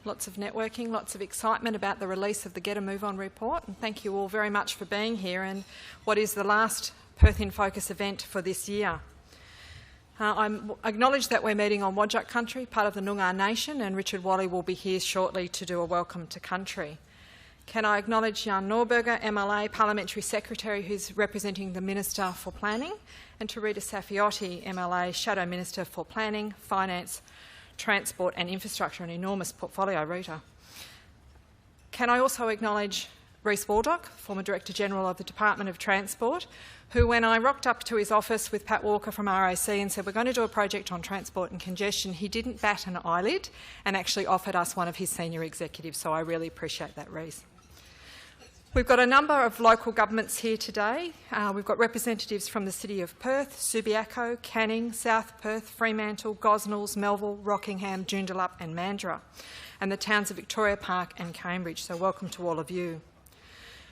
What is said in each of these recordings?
lots of networking, lots of excitement about the release of the Get a Move On report, and thank you all very much for being here and what is the last Perth in Focus event for this year. I acknowledge that we're meeting on Whadjuk country, part of the Noongar Nation, and Richard Walley will be here shortly to do a welcome to country. Can I acknowledge Jan Norberger, MLA, Parliamentary Secretary, who's representing the Minister for Planning, and to Rita Safiotti, MLA, Shadow Minister for Planning, Finance, Transport and Infrastructure, an enormous portfolio, Rita. Can I also acknowledge Rhys Waldock, former Director-General of the Department of Transport, who, when I rocked up to his office with Pat Walker from RAC and said, we're going to do a project on transport and congestion, he didn't bat an eyelid and actually offered us one of his senior executives, so I really appreciate that, Rhys. We've got a number of local governments here today. We've got representatives from the City of Perth, Subiaco, Canning, South Perth, Fremantle, Gosnells, Melville, Rockingham, Joondalup and Mandurah, and the towns of Victoria Park and Cambridge, so welcome to all of you.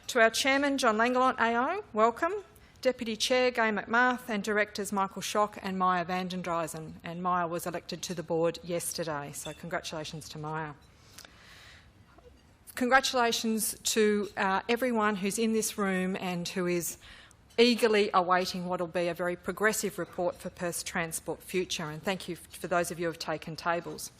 To our Chairman, John Langelot AO, welcome. Deputy Chair, Gai McMath, and Directors Michael Schock and Maya Vandendryzen, and Maya was elected to the board yesterday, so congratulations to Maya. Congratulations to everyone who's in this room and who is eagerly awaiting what will be a very progressive report for Perth's transport future, and thank you for those of you who have taken tables.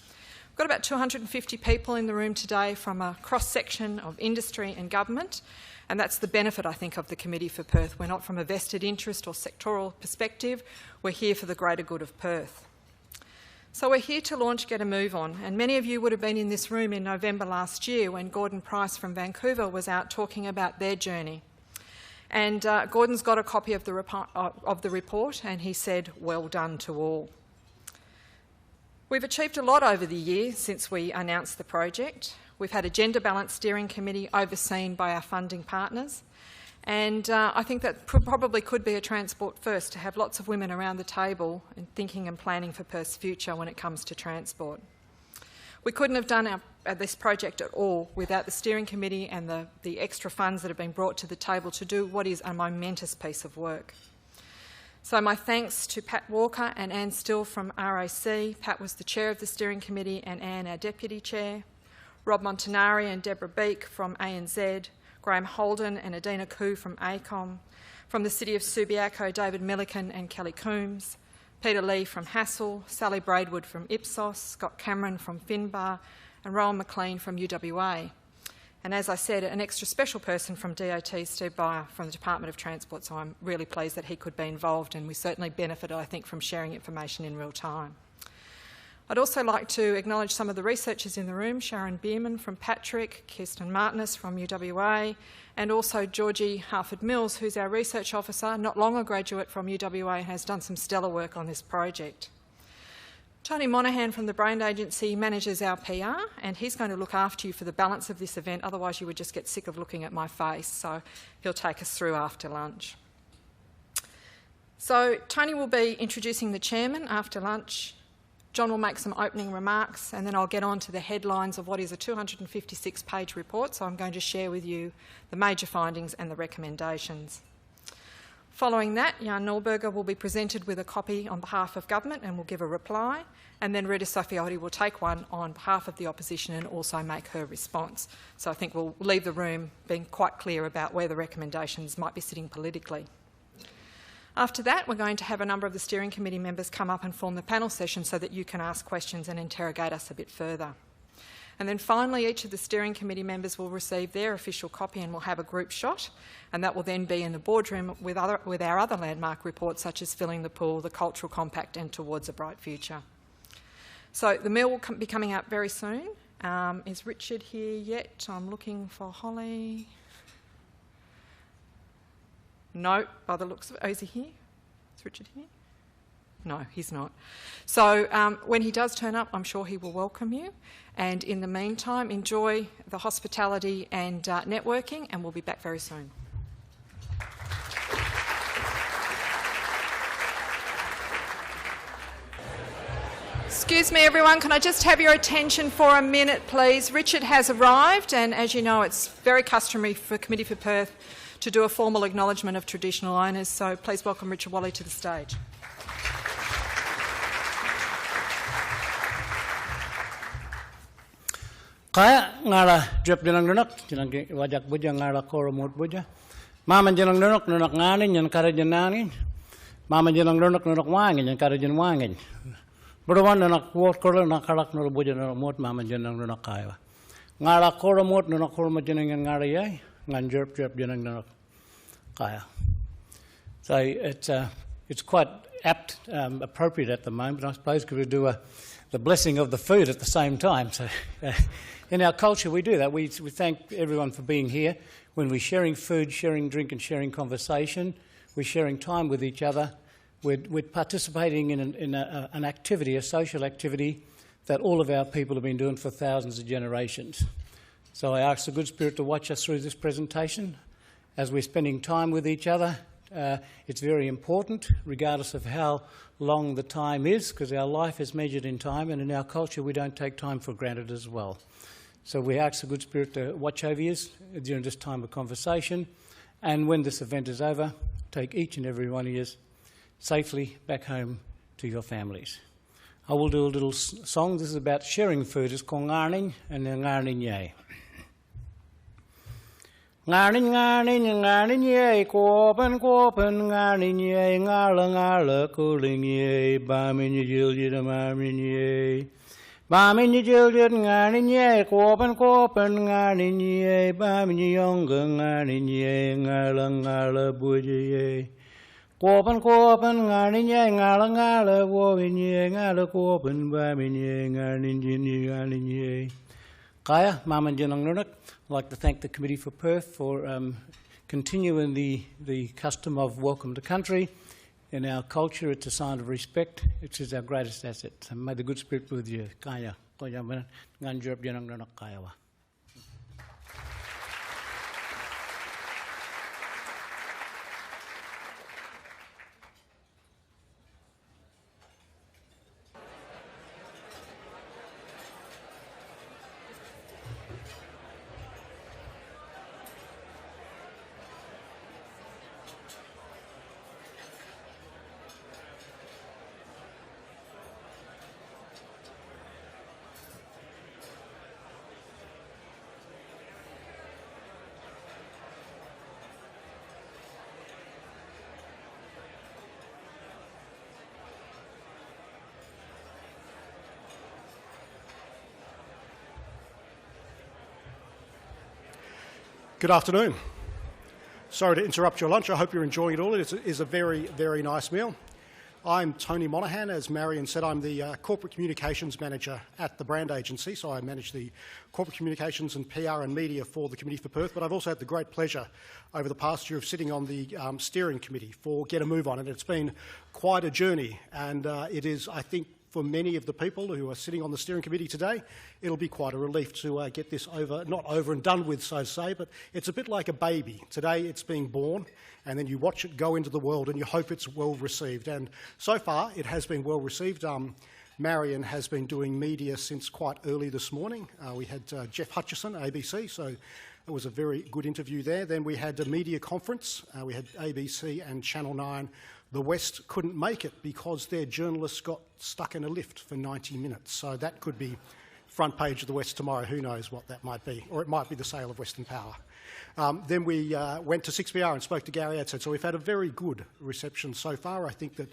We've got about 250 people in the room today from a cross-section of industry and government, and that's the benefit, I think, of the Committee for Perth. We're not from a vested interest or sectoral perspective, we're here for the greater good of Perth. So we're here to launch Get a Move On, and many of you would have been in this room in November last year when Gordon Price from Vancouver was out talking about their journey. And Gordon's got a copy of the report, and he said, well done to all. We've achieved a lot over the year since we announced the project. We've had a gender-balanced steering committee overseen by our funding partners, and I think that probably could be a transport first, to have lots of women around the table and thinking and planning for Perth's future when it comes to transport. We couldn't have done this project at all without the steering committee and the extra funds that have been brought to the table to do what is a momentous piece of work. So my thanks to Pat Walker and Anne Still from RAC. Pat was the chair of the steering committee and Anne our deputy chair. Rob Montanari and Deborah Beek from ANZ. Graham Holden and Adina Koo from ACOM. From the City of Subiaco, David Milliken and Kelly Coombs. Peter Lee from Hassel. Sally Braidwood from Ipsos. Scott Cameron from Finbar. And Rowan McLean from UWA. And as I said, an extra special person from DOT, Steve Byer from the Department of Transport, so I'm really pleased that he could be involved, and we certainly benefited, I think, from sharing information in real time. I'd also like to acknowledge some of the researchers in the room, Sharon Bierman from Patrick, Kirsten Martinus from UWA, and also Georgie Harford-Mills, who's our research officer, not long a graduate from UWA, and has done some stellar work on this project. Tony Monaghan from the Brain Agency manages our PR, and he's going to look after you for the balance of this event, otherwise you would just get sick of looking at my face, so he'll take us through after lunch. So Tony will be introducing the chairman after lunch. John will make some opening remarks, and then I'll get on to the headlines of what is a 256-page report, so I'm going to share with you the major findings and the recommendations. Following that, Jan Norberger will be presented with a copy on behalf of government and will give a reply, and then Rita Safiotti will take one on behalf of the opposition and also make her response. So I think we'll leave the room being quite clear about where the recommendations might be sitting politically. After that, we're going to have a number of the steering committee members come up and form the panel session so that you can ask questions and interrogate us a bit further. And then finally, each of the steering committee members will receive their official copy and will have a group shot, and that will then be in the boardroom with our other landmark reports, such as Filling the Pool, the Cultural Compact and Towards a Bright Future. So the meal will be coming up very soon. Is Richard here yet? I'm looking for Holly. No, by the looks of it. Oh, is he here? Is Richard here? No, he's not. So when he does turn up, I'm sure he will welcome you. And in the meantime, enjoy the hospitality and networking, and we'll be back very soon. Excuse me, everyone, can I just have your attention for a minute, please? Richard has arrived, and as you know, it's very customary for Committee for Perth to do a formal acknowledgement of traditional owners, so please welcome Richard Walley to the stage. Kaya ngara drip jenang nunak jenang wajak buja ngara koromut buja. Mama jenang nunak nganin jan kara jenangin. Mama jenang nunak wangin jan kara jen wangin. Berwan nunak wot korla nak kalak nur buja nunak mut mama jenang nunak kaya. Ngara koromut nunak koromut jenang ngara yai ngan drip jenang nunak kaya. So it's quite apt, appropriate at the moment, I suppose, because we do the blessing of the food at the same time. So in our culture, we do that. We thank everyone for being here. When we're sharing food, sharing drink and sharing conversation, we're sharing time with each other. We're participating in an activity, a social activity, that all of our people have been doing for thousands of generations. So I ask the Good Spirit to watch us through this presentation as we're spending time with each other. It's very important, regardless of how long the time is, because our life is measured in time, and in our culture we don't take time for granted as well. So we ask the Good Spirit to watch over you during this time of conversation, and when this event is over, take each and every one of you safely back home to your families. I will do a little song. This is about sharing food. It's called Ngarning and Ngarning Yay. Ngarning, ngarning, ngarning, yay, kopen, ngarning, yay, ngarla, cooling, yay, bamin, you jilted, marmin, yay. Bamin, you jilted, ngarning, yay, kopen, ngarning, yay, bamin, younger, ngarning, yay, ngarla, buja, yay. Kopen, ngarning, yay, ngarla, woven, yay, ngarla, kopen, bamin, yay, ngarning, yay. Kaya, Maman Jenang Nunak. I'd like to thank the Committee for Perth for continuing the custom of welcome to country. In our culture, it's a sign of respect. It is our greatest asset. So may the Good Spirit be with you. Kaya. Nganjurp Jenang Nunak Kaya. Good afternoon. Sorry to interrupt your lunch. I hope you're enjoying it all. It is a very, very nice meal. I'm Tony Monaghan. As Marion said, I'm the Corporate Communications Manager at the Brand Agency, so I manage the corporate communications and PR and media for the Committee for Perth, but I've also had the great pleasure over the past year of sitting on the steering committee for Get a Move On, and it's been quite a journey, and it is, I think, for many of the people who are sitting on the steering committee today, it'll be quite a relief to get this not over and done with, so to say, but it's a bit like a baby. Today it's being born, and then you watch it go into the world and you hope it's well received. And so far it has been well received. Marion has been doing media since quite early this morning. We had Jeff Hutchison, ABC, so it was a very good interview there. Then we had a media conference. We had ABC and Channel 9. The West couldn't make it because their journalists got stuck in a lift for 90 minutes. So that could be front page of the West tomorrow. Who knows what that might be? Or it might be the sale of Western Power. Then we went to 6PR and spoke to Gary Adshead. So we've had a very good reception so far. I think that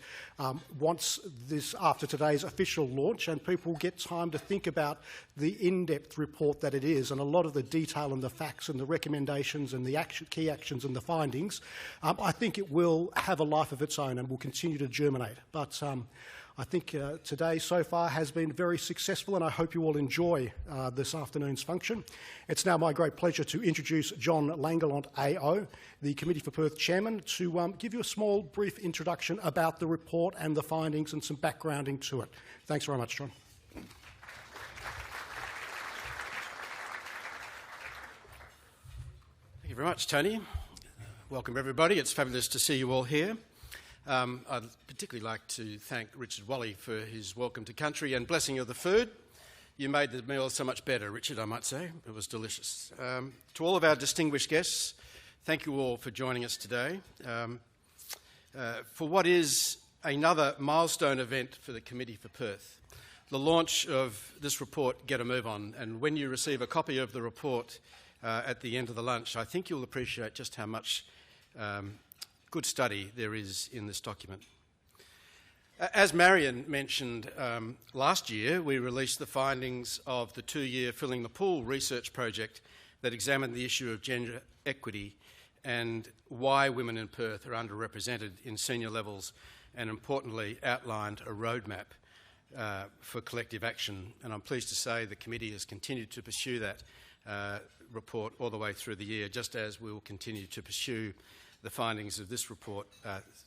once this, after today's official launch, and people get time to think about the in-depth report that it is, and a lot of the detail and the facts and the recommendations and the key actions and the findings, I think it will have a life of its own and will continue to germinate. But I think today so far has been very successful, and I hope you all enjoy this afternoon's function. It's now my great pleasure to introduce John Langelant AO, the Committee for Perth Chairman, to give you a small brief introduction about the report and the findings and some backgrounding to it. Thanks very much, John. Thank you very much, Tony. Welcome, everybody. It's fabulous to see you all here. I'd particularly like to thank Richard Wally for his welcome to country and blessing of the food. You made the meal so much better, Richard, I might say. It was delicious. To all of our distinguished guests, thank you all for joining us today for what is another milestone event for the Committee for Perth. the launch of this report, Get a Move On, and when you receive a copy of the report at the end of the lunch, I think you'll appreciate just how much good study there is in this document. As Marion mentioned, last year we released the findings of the 2-year Filling the Pool research project that examined the issue of gender equity and why women in Perth are underrepresented in senior levels, and importantly outlined a roadmap for collective action. And I'm pleased to say the committee has continued to pursue that report all the way through the year, just as we will continue to pursue the findings of this report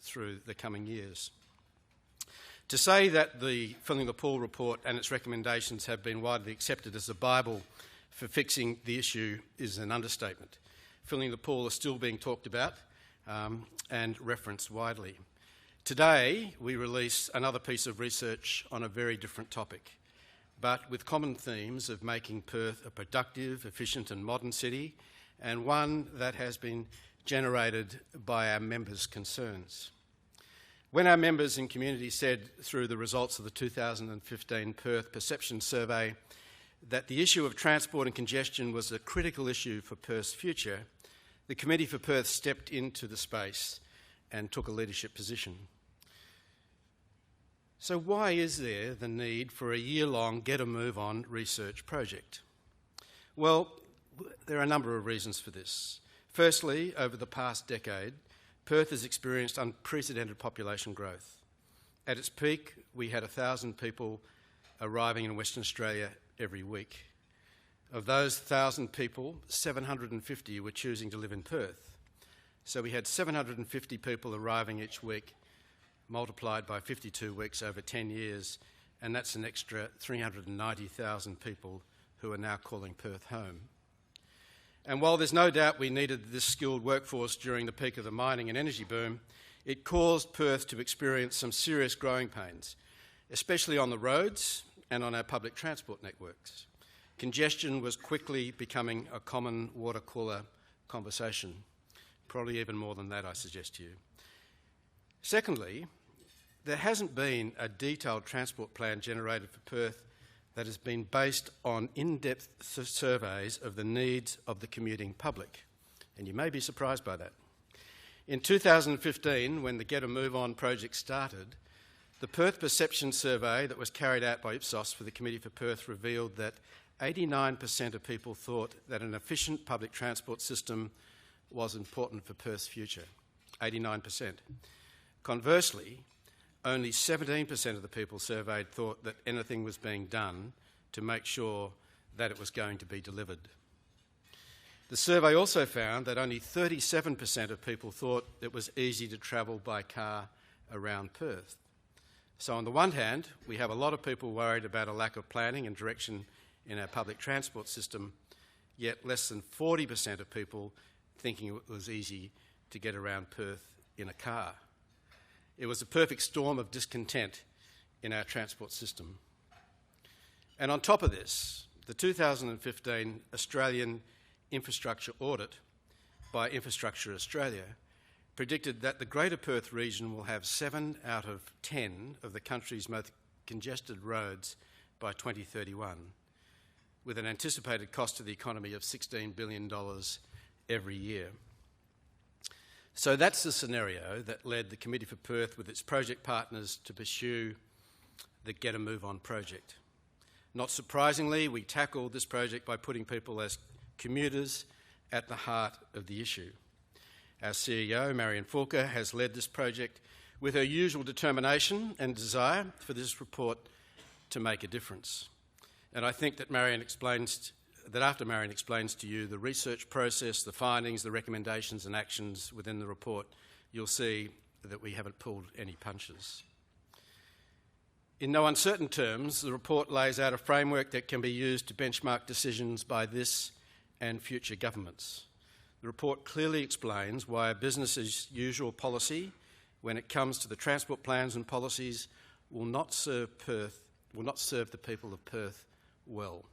through the coming years. To say that the Filling the Pool report and its recommendations have been widely accepted as the Bible for fixing the issue is an understatement. Filling the pool is still being talked about and referenced widely. Today, we release another piece of research on a very different topic, but with common themes of making Perth a productive, efficient and modern city, and one that has been generated by our members' concerns. When our members in community said through the results of the 2015 Perth Perception Survey that the issue of transport and congestion was a critical issue for Perth's future, the Committee for Perth stepped into the space and took a leadership position. So why is there the need for a year-long Get a Move On research project? Well, there are a number of reasons for this. Firstly, over the past decade, Perth has experienced unprecedented population growth. At its peak, we had 1,000 people arriving in Western Australia every week. Of those 1,000 people, 750 were choosing to live in Perth. So we had 750 people arriving each week, multiplied by 52 weeks over 10 years, and that's an extra 390,000 people who are now calling Perth home. And while there's no doubt we needed this skilled workforce during the peak of the mining and energy boom, it caused Perth to experience some serious growing pains, especially on the roads and on our public transport networks. Congestion was quickly becoming a common water cooler conversation, probably even more than that, I suggest to you. Secondly, there hasn't been a detailed transport plan generated for Perth that has been based on in-depth surveys of the needs of the commuting public, and you may be surprised by that. In 2015, when the Get a Move On project started, the Perth Perception Survey that was carried out by Ipsos for the Committee for Perth revealed that 89% of people thought that an efficient public transport system was important for Perth's future. 89%. Conversely, only 17% of the people surveyed thought that anything was being done to make sure that it was going to be delivered. The survey also found that only 37% of people thought it was easy to travel by car around Perth. So on the one hand, we have a lot of people worried about a lack of planning and direction in our public transport system, yet less than 40% of people thinking it was easy to get around Perth in a car. It was a perfect storm of discontent in our transport system. And on top of this, the 2015 Australian Infrastructure Audit by Infrastructure Australia predicted that the Greater Perth region will have 7 out of 10 of the country's most congested roads by 2031, with an anticipated cost to the economy of $16 billion every year. So that's the scenario that led the Committee for Perth with its project partners to pursue the Get a Move On project. Not surprisingly, we tackled this project by putting people as commuters at the heart of the issue. Our CEO, Marion Fulker, has led this project with her usual determination and desire for this report to make a difference. And I think that after Marion explains to you the research process, the findings, the recommendations and actions within the report, you'll see that we haven't pulled any punches. In no uncertain terms, the report lays out a framework that can be used to benchmark decisions by this and future governments. The report clearly explains why a business as usual policy, when it comes to the transport plans and policies, will not serve the people of Perth well.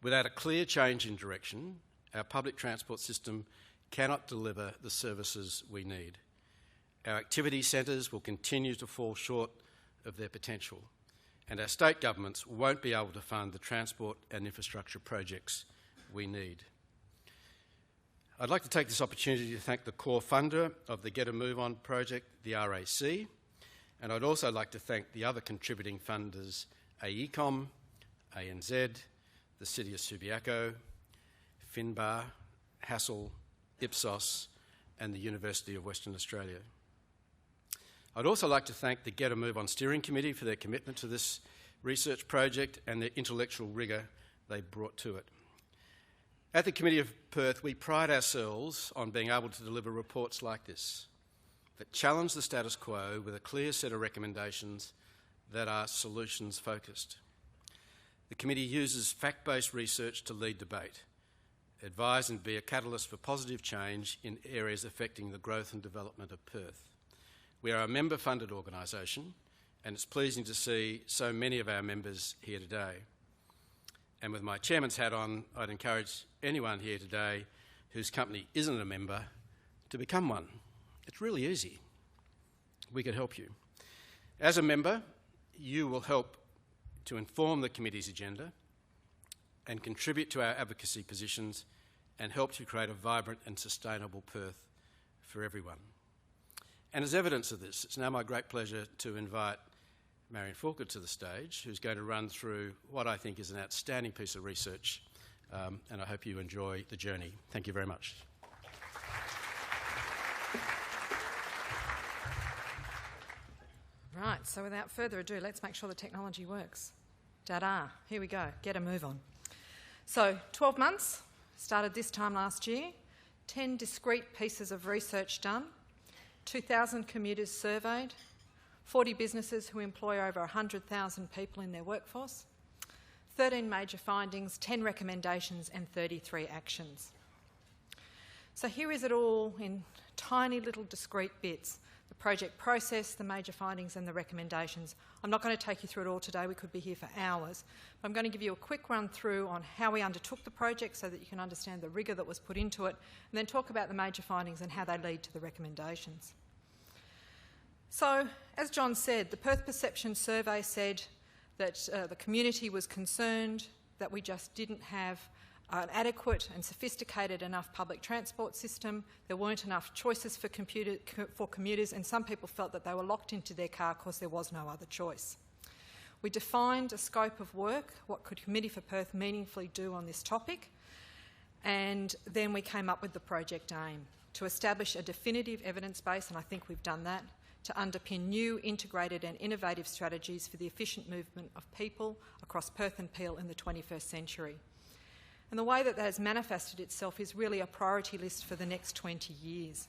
Without a clear change in direction, our public transport system cannot deliver the services we need. Our activity centres will continue to fall short of their potential, and our state governments won't be able to fund the transport and infrastructure projects we need. I'd like to take this opportunity to thank the core funder of the Get a Move On project, the RAC, and I'd also like to thank the other contributing funders, AECOM, ANZ, the City of Subiaco, Finbar, Hassel, Ipsos, and the University of Western Australia. I'd also like to thank the Get a Move On Steering Committee for their commitment to this research project and the intellectual rigour they brought to it. At the Committee of Perth, we pride ourselves on being able to deliver reports like this that challenge the status quo with a clear set of recommendations that are solutions-focused. The committee uses fact-based research to lead debate, advise and be a catalyst for positive change in areas affecting the growth and development of Perth. We are a member-funded organisation, and it's pleasing to see so many of our members here today. And with my chairman's hat on, I'd encourage anyone here today whose company isn't a member to become one. It's really easy. We could help you. As a member, you will help to inform the committee's agenda and contribute to our advocacy positions and help to create a vibrant and sustainable Perth for everyone. And as evidence of this, it's now my great pleasure to invite Marion Falker to the stage, who's going to run through what I think is an outstanding piece of research, and I hope you enjoy the journey. Thank you very much. Right, so without further ado, let's make sure the technology works. Ta-da, here we go, get a move on. So 12 months, started this time last year, 10 discrete pieces of research done, 2,000 commuters surveyed, 40 businesses who employ over 100,000 people in their workforce, 13 major findings, 10 recommendations and 33 actions. So here is it all in tiny little discrete bits. The project process, the major findings and the recommendations. I'm not going to take you through it all today, we could be here for hours. But I'm going to give you a quick run through on how we undertook the project so that you can understand the rigour that was put into it, and then talk about the major findings and how they lead to the recommendations. So, as John said, the Perth Perception Survey said that the community was concerned that we just didn't have an adequate and sophisticated enough public transport system. There weren't enough choices for commuters, and some people felt that they were locked into their car because there was no other choice. We defined a scope of work, what could Committee for Perth meaningfully do on this topic, and then we came up with the project aim to establish a definitive evidence base, and I think we've done that, to underpin new, integrated and innovative strategies for the efficient movement of people across Perth and Peel in the 21st century. And the way that has manifested itself is really a priority list for the next 20 years.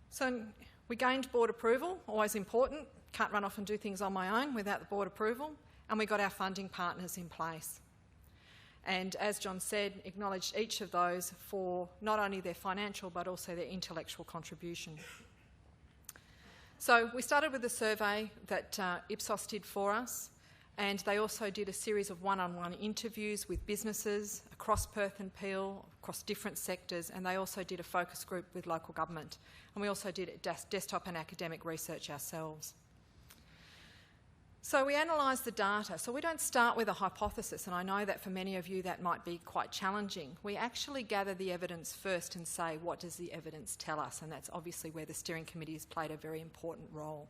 So we gained board approval, always important. Can't run off and do things on my own without the board approval. And we got our funding partners in place. And as John said, acknowledged each of those for not only their financial but also their intellectual contribution. So we started with a survey that Ipsos did for us. And they also did a series of one-on-one interviews with businesses across Perth and Peel, across different sectors, and they also did a focus group with local government. And we also did desktop and academic research ourselves. So we analysed the data. So we don't start with a hypothesis, and I know that for many of you that might be quite challenging. We actually gather the evidence first and say, what does the evidence tell us? And that's obviously where the steering committee has played a very important role.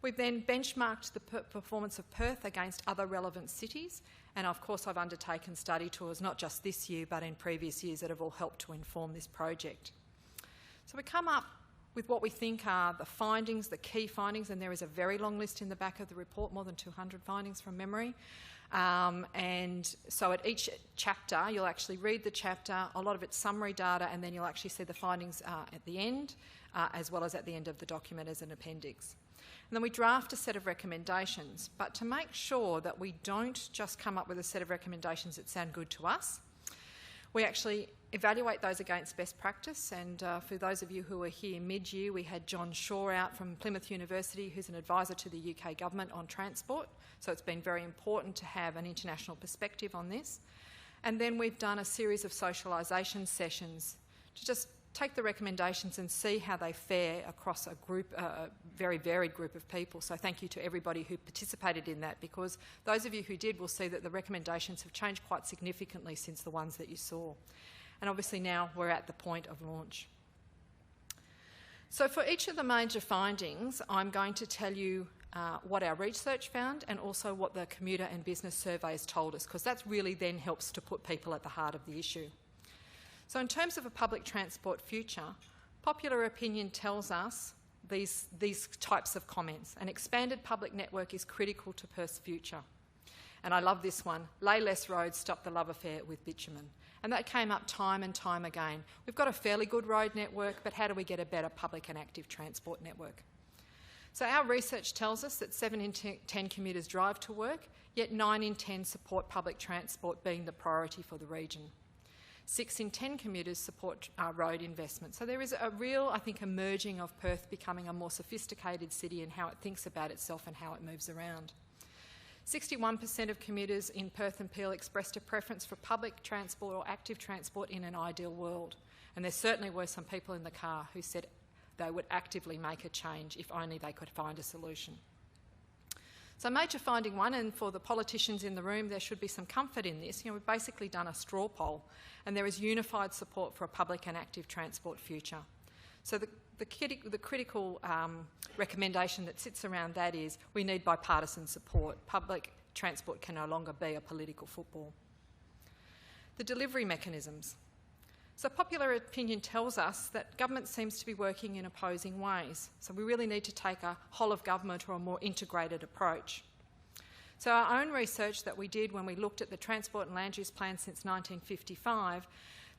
We've then benchmarked the performance of Perth against other relevant cities, and of course I've undertaken study tours not just this year but in previous years that have all helped to inform this project. So we come up with what we think are the findings, the key findings, and there is a very long list in the back of the report, more than 200 findings from memory. And so at each chapter you'll actually read the chapter, a lot of it's summary data, and then you'll actually see the findings at the end, as well as at the end of the document as an appendix. And then we draft a set of recommendations, but to make sure that we don't just come up with a set of recommendations that sound good to us, we actually evaluate those against best practice. And for those of you who were here mid-year, we had John Shaw out from Plymouth University, who's an advisor to the UK government on transport. So it's been very important to have an international perspective on this. And then we've done a series of socialisation sessions to just take the recommendations and see how they fare across a very varied group of people. So thank you to everybody who participated in that, because those of you who did will see that the recommendations have changed quite significantly since the ones that you saw. And obviously now we're at the point of launch. So for each of the major findings, I'm going to tell you what our research found and also what the commuter and business surveys told us, because that really then helps to put people at the heart of the issue. So in terms of a public transport future, popular opinion tells us these types of comments. An expanded public network is critical to Perth's future. And I love this one: lay less roads, stop the love affair with bitumen. And that came up time and time again. We've got a fairly good road network, but how do we get a better public and active transport network? So our research tells us that 7 in 10 commuters drive to work, yet 9 in 10 support public transport being the priority for the region. 6 in 10 commuters support road investment. So there is a real, I think, emerging of Perth becoming a more sophisticated city in how it thinks about itself and how it moves around. 61% of commuters in Perth and Peel expressed a preference for public transport or active transport in an ideal world. And there certainly were some people in the car who said they would actively make a change if only they could find a solution. So major finding one, and for the politicians in the room, there should be some comfort in this. We've basically done a straw poll, and there is unified support for a public and active transport future. So the critical recommendation that sits around that is we need bipartisan support. Public transport can no longer be a political football. The delivery mechanisms. So popular opinion tells us that government seems to be working in opposing ways. So we really need to take a whole of government or a more integrated approach. So our own research that we did when we looked at the transport and land use plans since 1955,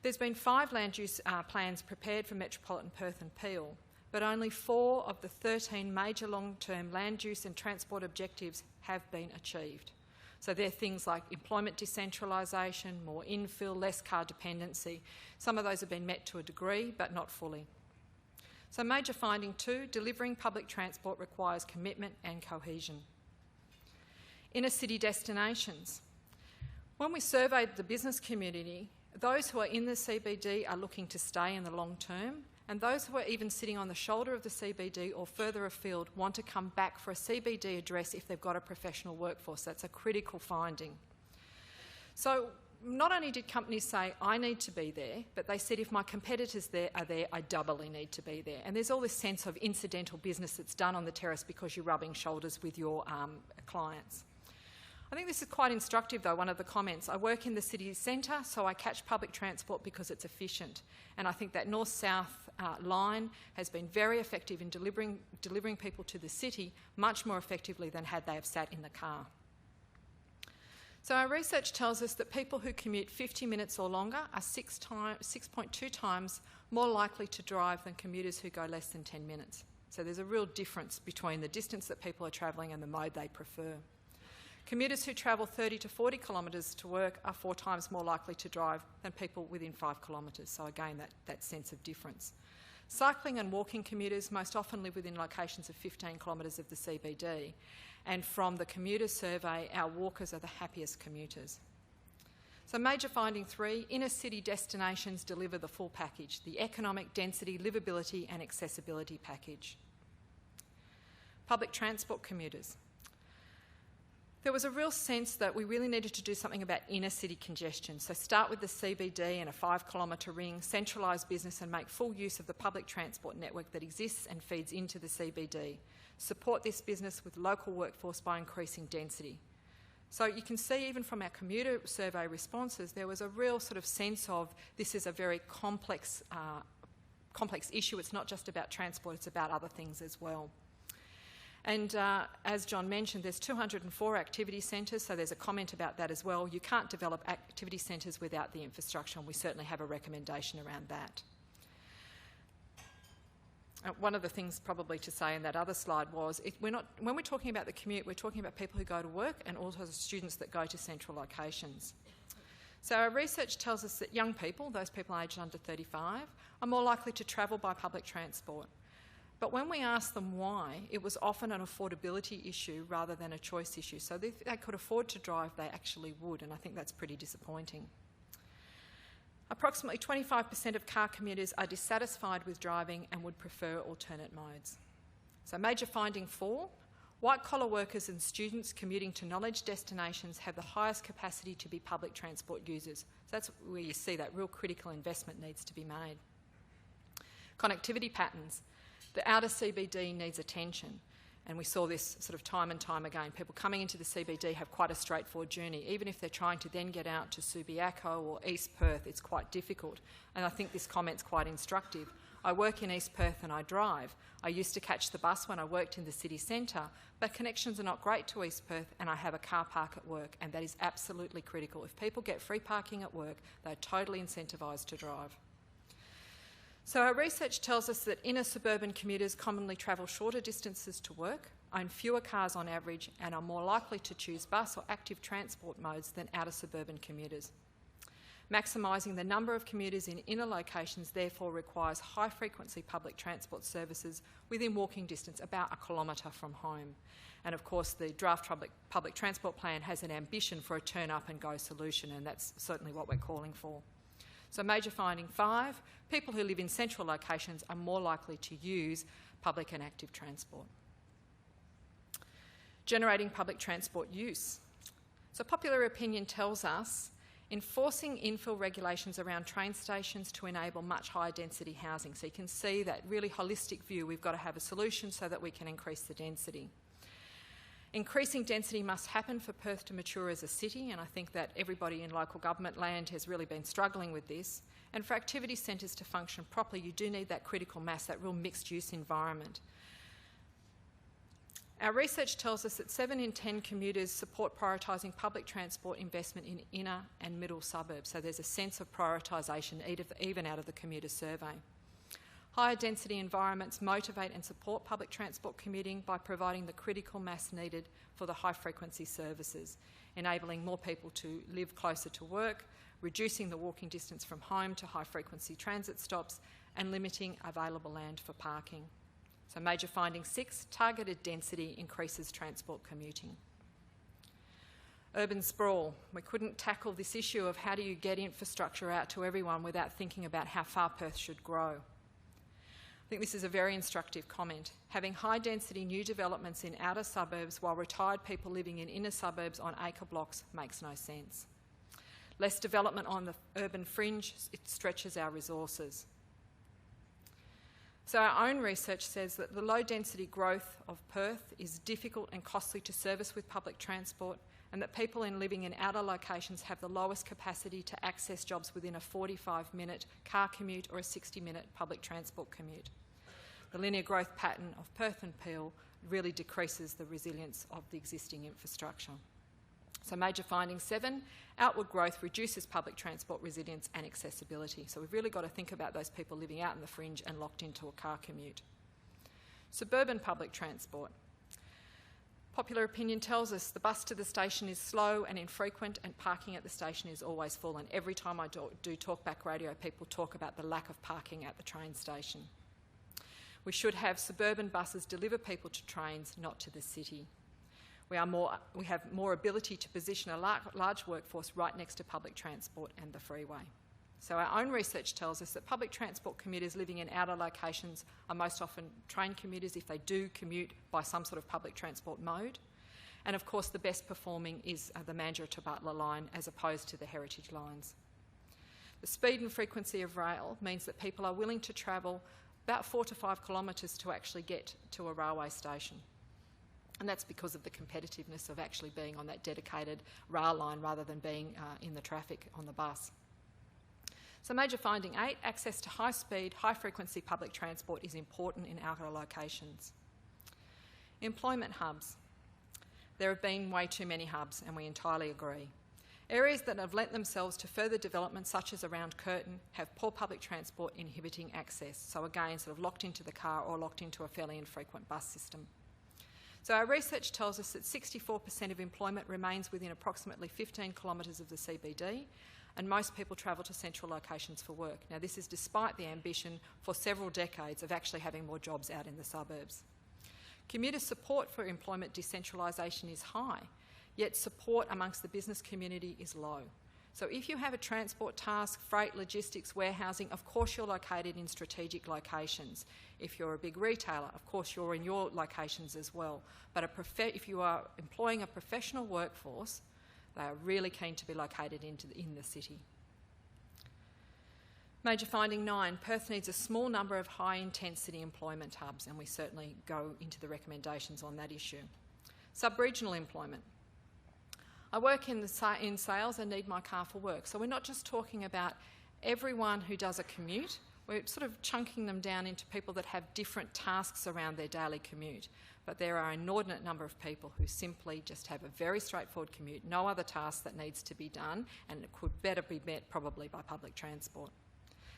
there's been 5 land use plans prepared for metropolitan Perth and Peel, but only 4 of the 13 major long-term land use and transport objectives have been achieved. So they're things like employment decentralisation, more infill, less car dependency. Some of those have been met to a degree, but not fully. So major finding 2, delivering public transport requires commitment and cohesion. Inner city destinations. When we surveyed the business community, those who are in the CBD are looking to stay in the long term, and those who are even sitting on the shoulder of the CBD or further afield want to come back for a CBD address if they've got a professional workforce. That's a critical finding. So not only did companies say, I need to be there, but they said if my competitors are there, I doubly need to be there. And there's all this sense of incidental business that's done on the terrace because you're rubbing shoulders with your clients. I think this is quite instructive though, one of the comments. I work in the city centre, so I catch public transport because it's efficient. And I think that north-south line has been very effective in delivering people to the city much more effectively than had they have sat in the car. So our research tells us that people who commute 50 minutes or longer are 6.2 times more likely to drive than commuters who go less than 10 minutes. So there's a real difference between the distance that people are travelling and the mode they prefer. Commuters who travel 30 to 40 kilometres to work are 4 times more likely to drive than people within 5 kilometres. So again, that sense of difference. Cycling and walking commuters most often live within locations of 15 kilometres of the CBD. And from the commuter survey, our walkers are the happiest commuters. So major finding 3, inner city destinations deliver the full package, the economic, density, livability and accessibility package. Public transport commuters. There was a real sense that we really needed to do something about inner city congestion. So start with the CBD and a 5-kilometre ring, centralise business and make full use of the public transport network that exists and feeds into the CBD. Support this business with local workforce by increasing density. So you can see even from our commuter survey responses, there was a real sort of sense of this is a very complex issue. It's not just about transport, it's about other things as well. And as John mentioned, there's 204 activity centres, so there's a comment about that as well. You can't develop activity centres without the infrastructure, and we certainly have a recommendation around that. One of the things probably to say in that other slide was, when we're talking about the commute, we're talking about people who go to work and also the students that go to central locations. So our research tells us that young people, those people aged under 35, are more likely to travel by public transport. But when we asked them why, it was often an affordability issue rather than a choice issue. So if they could afford to drive, they actually would, and I think that's pretty disappointing. A Approximately 25% of car commuters are dissatisfied with driving and would prefer alternate modes. So major finding 4, white-collar workers and students commuting to knowledge destinations have the highest capacity to be public transport users. So that's where you see that real critical investment needs to be made. Connectivity patterns. The outer CBD needs attention, and we saw this sort of time and time again. People coming into the CBD have quite a straightforward journey. Even if they're trying to then get out to Subiaco or East Perth, it's quite difficult. And I think this comment's quite instructive. I work in East Perth and I drive. I used to catch the bus when I worked in the city centre, but connections are not great to East Perth, and I have a car park at work, and that is absolutely critical. If people get free parking at work, they're totally incentivised to drive. So our research tells us that inner suburban commuters commonly travel shorter distances to work, own fewer cars on average, and are more likely to choose bus or active transport modes than outer suburban commuters. Maximising the number of commuters in inner locations therefore requires high-frequency public transport services within walking distance, about 1 kilometre from home. And of course the draft public transport plan has an ambition for a turn-up-and-go solution, and that's certainly what we're calling for. So major finding 5, people who live in central locations are more likely to use public and active transport. Generating public transport use. So popular opinion tells us enforcing infill regulations around train stations to enable much higher density housing. So you can see that really holistic view. We've got to have a solution so that we can increase the density. Increasing density must happen for Perth to mature as a city, and I think that everybody in local government land has really been struggling with this. And for activity centres to function properly, you do need that critical mass, that real mixed-use environment. Our research tells us that 7 in 10 commuters support prioritising public transport investment in inner and middle suburbs, so there's a sense of prioritisation even out of the commuter survey. Higher density environments motivate and support public transport commuting by providing the critical mass needed for the high frequency services, enabling more people to live closer to work, reducing the walking distance from home to high frequency transit stops, and limiting available land for parking. So major finding 6, targeted density increases transport commuting. Urban sprawl. We couldn't tackle this issue of how do you get infrastructure out to everyone without thinking about how far Perth should grow. I think this is a very instructive comment. Having high-density new developments in outer suburbs while retired people living in inner suburbs on acre blocks makes no sense. Less development on the urban fringe, it stretches our resources. So our own research says that the low-density growth of Perth is difficult and costly to service with public transport, and that people living in outer locations have the lowest capacity to access jobs within a 45-minute car commute or a 60-minute public transport commute. The linear growth pattern of Perth and Peel really decreases the resilience of the existing infrastructure. So major finding 7, outward growth reduces public transport resilience and accessibility. So we've really got to think about those people living out in the fringe and locked into a car commute. Suburban public transport. Popular opinion tells us the bus to the station is slow and infrequent, and parking at the station is always full. And every time I do talkback radio, people talk about the lack of parking at the train station. We should have suburban buses deliver people to trains, not to the city. We have more ability to position a large workforce right next to public transport and the freeway. So our own research tells us that public transport commuters living in outer locations are most often train commuters if they do commute by some sort of public transport mode. And of course the best performing is the Mandurah to Butler line as opposed to the heritage lines. The speed and frequency of rail means that people are willing to travel about 4 to 5 kilometres to actually get to a railway station. And that's because of the competitiveness of actually being on that dedicated rail line rather than being in the traffic on the bus. So major finding 8, access to high-speed, high-frequency public transport is important in outer locations. Employment hubs. There have been way too many hubs, and we entirely agree. Areas that have lent themselves to further development, such as around Curtin, have poor public transport inhibiting access. So again, sort of locked into the car or locked into a fairly infrequent bus system. So our research tells us that 64% of employment remains within approximately 15 kilometres of the CBD, and most people travel to central locations for work. Now, this is despite the ambition for several decades of actually having more jobs out in the suburbs. Commuter support for employment decentralisation is high, yet support amongst the business community is low. So if you have a transport task, freight, logistics, warehousing, of course you're located in strategic locations. If you're a big retailer, of course you're in your locations as well. But if you are employing a professional workforce, they are really keen to be located in the city. Major finding 9, Perth needs a small number of high-intensity employment hubs, and we certainly go into the recommendations on that issue. Sub-regional employment. I work in sales and need my car for work. So we're not just talking about everyone who does a commute. We're sort of chunking them down into people that have different tasks around their daily commute. But there are an inordinate number of people who simply just have a very straightforward commute, no other task that needs to be done, and it could better be met probably by public transport.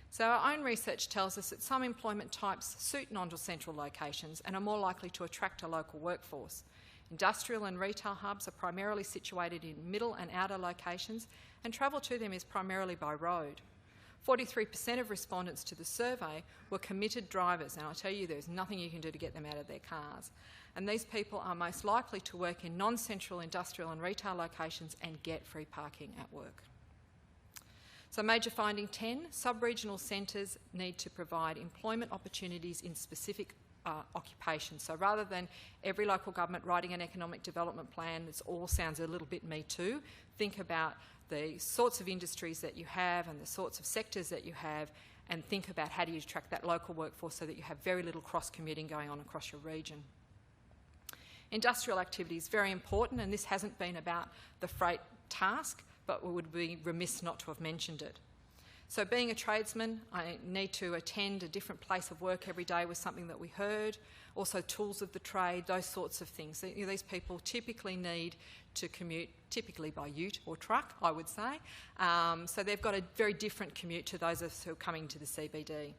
So our own research tells us that some employment types suit non-central locations and are more likely to attract a local workforce. Industrial and retail hubs are primarily situated in middle and outer locations, and travel to them is primarily by road. 43% of respondents to the survey were committed drivers, and I tell you there's nothing you can do to get them out of their cars. And these people are most likely to work in non-central industrial and retail locations and get free parking at work. So major finding 10, sub-regional centres need to provide employment opportunities in specific occupations. So rather than every local government writing an economic development plan, this all sounds a little bit me too. Think about the sorts of industries that you have and the sorts of sectors that you have, and think about how do you attract that local workforce so that you have very little cross-commuting going on across your region. Industrial activity is very important, and this hasn't been about the freight task, but we would be remiss not to have mentioned it. So being a tradesman, I need to attend a different place of work every day was something that we heard. Also tools of the trade, those sorts of things. These people typically need to commute, typically by ute or truck, I would say. So they've got a very different commute to those of us who are coming to the CBD.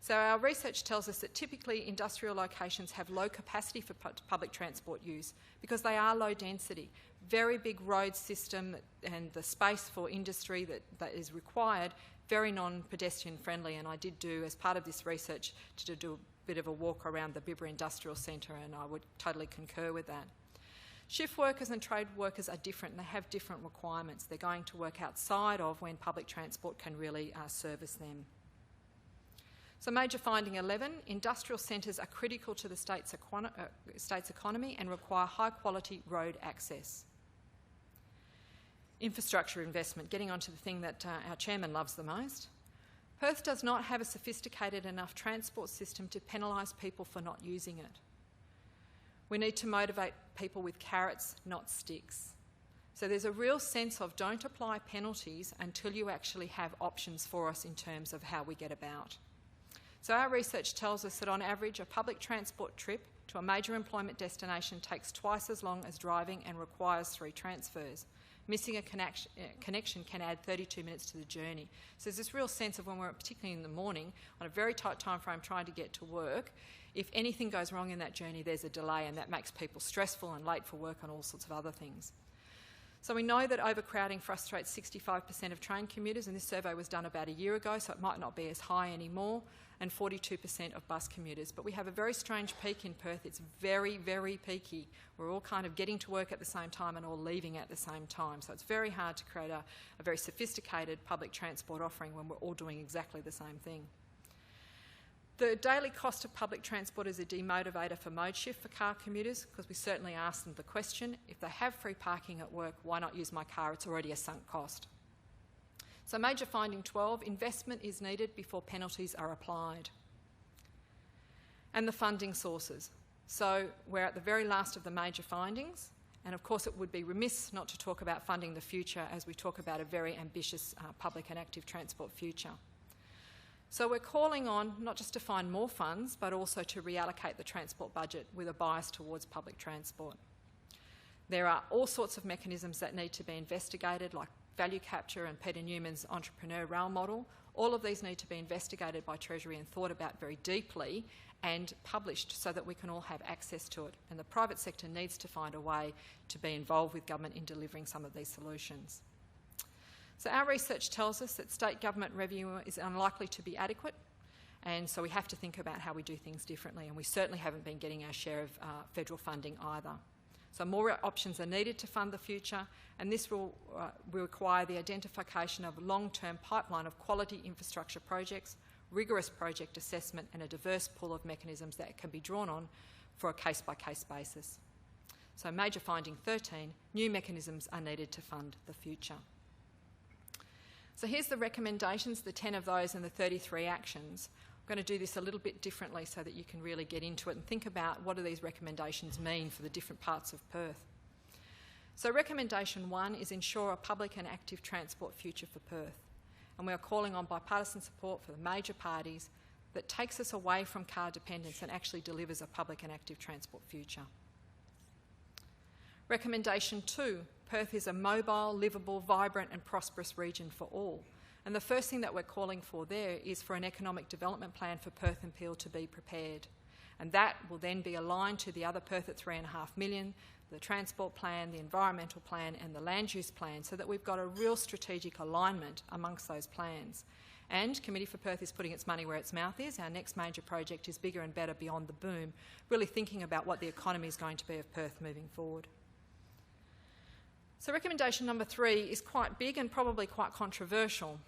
So our research tells us that typically industrial locations have low capacity for public transport use because they are low density. Very big road system and the space for industry that is required, very non-pedestrian friendly, and I did do, as part of this research, to do a bit of a walk around the Bibra Industrial Centre, and I would totally concur with that. Shift workers and trade workers are different, and they have different requirements. They're going to work outside of when public transport can really service them. So major finding 11, industrial centres are critical to the state's economy and require high quality road access. Infrastructure investment, getting onto the thing that our chairman loves the most. Perth does not have a sophisticated enough transport system to penalise people for not using it. We need to motivate people with carrots, not sticks. So there's a real sense of don't apply penalties until you actually have options for us in terms of how we get about. So our research tells us that on average a public transport trip to a major employment destination takes twice as long as driving and requires 3 transfers. Missing a connection can add 32 minutes to the journey. So there's this real sense of when we're particularly in the morning on a very tight time frame trying to get to work, if anything goes wrong in that journey there's a delay, and that makes people stressful and late for work and all sorts of other things. So we know that overcrowding frustrates 65% of train commuters, and this survey was done about a year ago, so it might not be as high anymore, and 42% of bus commuters. But we have a very strange peak in Perth. It's very, very peaky. We're all kind of getting to work at the same time and all leaving at the same time. So it's very hard to create a very sophisticated public transport offering when we're all doing exactly the same thing. The daily cost of public transport is a demotivator for mode shift for car commuters, because we certainly ask them the question, if they have free parking at work, why not use my car? It's already a sunk cost. So major finding 12, investment is needed before penalties are applied. And the funding sources. So we're at the very last of the major findings, and of course it would be remiss not to talk about funding the future as we talk about a very ambitious public and active transport future. So we're calling on not just to find more funds, but also to reallocate the transport budget with a bias towards public transport. There are all sorts of mechanisms that need to be investigated, like value capture and Peter Newman's entrepreneur rail model. All of these need to be investigated by Treasury and thought about very deeply and published so that we can all have access to it. And the private sector needs to find a way to be involved with government in delivering some of these solutions. So our research tells us that state government revenue is unlikely to be adequate, and so we have to think about how we do things differently, and we certainly haven't been getting our share of federal funding either. So more options are needed to fund the future, and this will require the identification of a long-term pipeline of quality infrastructure projects, rigorous project assessment and a diverse pool of mechanisms that can be drawn on for a case-by-case basis. So major finding 13, new mechanisms are needed to fund the future. So here's the recommendations, the 10 of those and the 33 actions. I'm going to do this a little bit differently so that you can really get into it and think about what do these recommendations mean for the different parts of Perth. So recommendation 1 is ensure a public and active transport future for Perth. And we are calling on bipartisan support for the major parties that takes us away from car dependence and actually delivers a public and active transport future. Recommendation 2, Perth is a mobile, livable, vibrant and prosperous region for all. And the first thing that we're calling for there is for an economic development plan for Perth and Peel to be prepared. And that will then be aligned to the other Perth at 3.5 million, the transport plan, the environmental plan and the land use plan, so that we've got a real strategic alignment amongst those plans. And Committee for Perth is putting its money where its mouth is. Our next major project is bigger and better beyond the boom, really thinking about what the economy is going to be of Perth moving forward. So recommendation number 3 is quite big and probably quite controversial.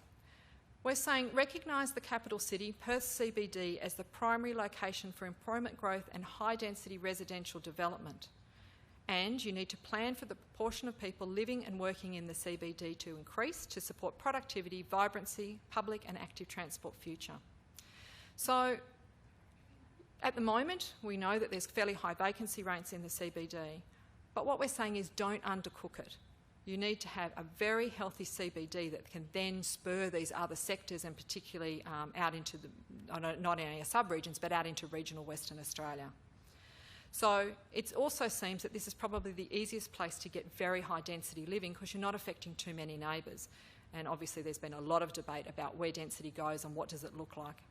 We're saying recognise the capital city, Perth CBD, as the primary location for employment growth and high-density residential development. And you need to plan for the proportion of people living and working in the CBD to increase to support productivity, vibrancy, public and active transport future. So at the moment, we know that there's fairly high vacancy rates in the CBD, but what we're saying is don't undercook it. You need to have a very healthy CBD that can then spur these other sectors and particularly out into the, not in our sub-regions, but out into regional Western Australia. So it also seems that this is probably the easiest place to get very high density living because you're not affecting too many neighbours. And obviously there's been a lot of debate about where density goes and what does it look like.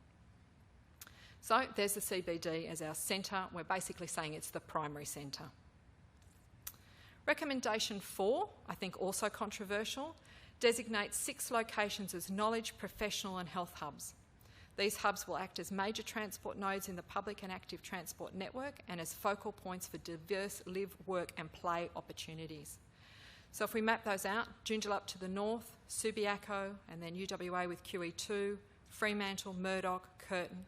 So there's the CBD as our centre. We're basically saying it's the primary centre. Recommendation 4, I think also controversial, designates 6 locations as knowledge, professional and health hubs. These hubs will act as major transport nodes in the public and active transport network and as focal points for diverse live, work and play opportunities. So if we map those out, Joondalup to the north, Subiaco and then UWA with QE2, Fremantle, Murdoch, Curtin.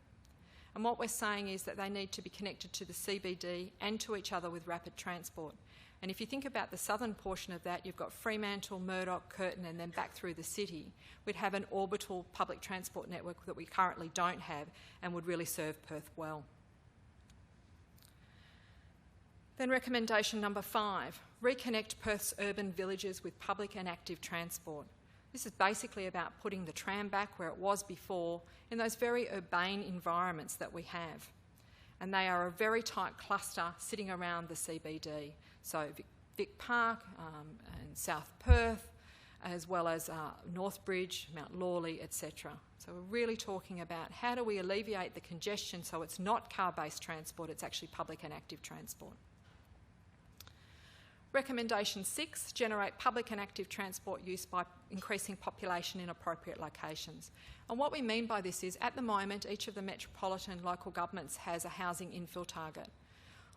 And what we're saying is that they need to be connected to the CBD and to each other with rapid transport. And if you think about the southern portion of that, you've got Fremantle, Murdoch, Curtin and then back through the city. We'd have an orbital public transport network that we currently don't have and would really serve Perth well. Then recommendation number 5, reconnect Perth's urban villages with public and active transport. This is basically about putting the tram back where it was before in those very urbane environments that we have. And they are a very tight cluster sitting around the CBD. So Vic Park and South Perth, as well as Northbridge, Mount Lawley, etc. So we're really talking about how do we alleviate the congestion so it's not car-based transport, it's actually public and active transport. Recommendation 6, generate public and active transport use by increasing population in appropriate locations. And what we mean by this is, at the moment, each of the metropolitan local governments has a housing infill target.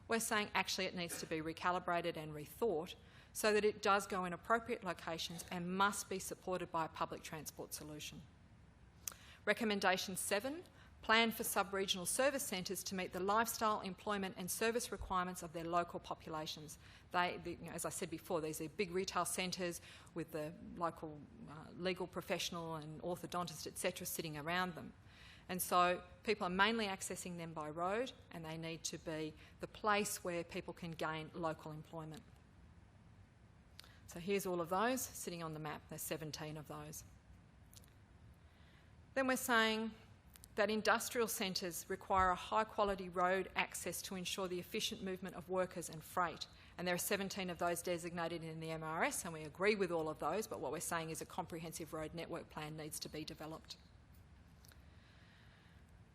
We're saying actually it needs to be recalibrated and rethought so that it does go in appropriate locations and must be supported by a public transport solution. Recommendation 7, plan for sub-regional service centres to meet the lifestyle, employment and service requirements of their local populations. As I said before, these are big retail centres with the local legal professional and orthodontist, etc., sitting around them. And so people are mainly accessing them by road and they need to be the place where people can gain local employment. So here's all of those sitting on the map. There's 17 of those. Then we're saying that industrial centres require a high-quality road access to ensure the efficient movement of workers and freight. And there are 17 of those designated in the MRS, and we agree with all of those, but what we're saying is a comprehensive road network plan needs to be developed.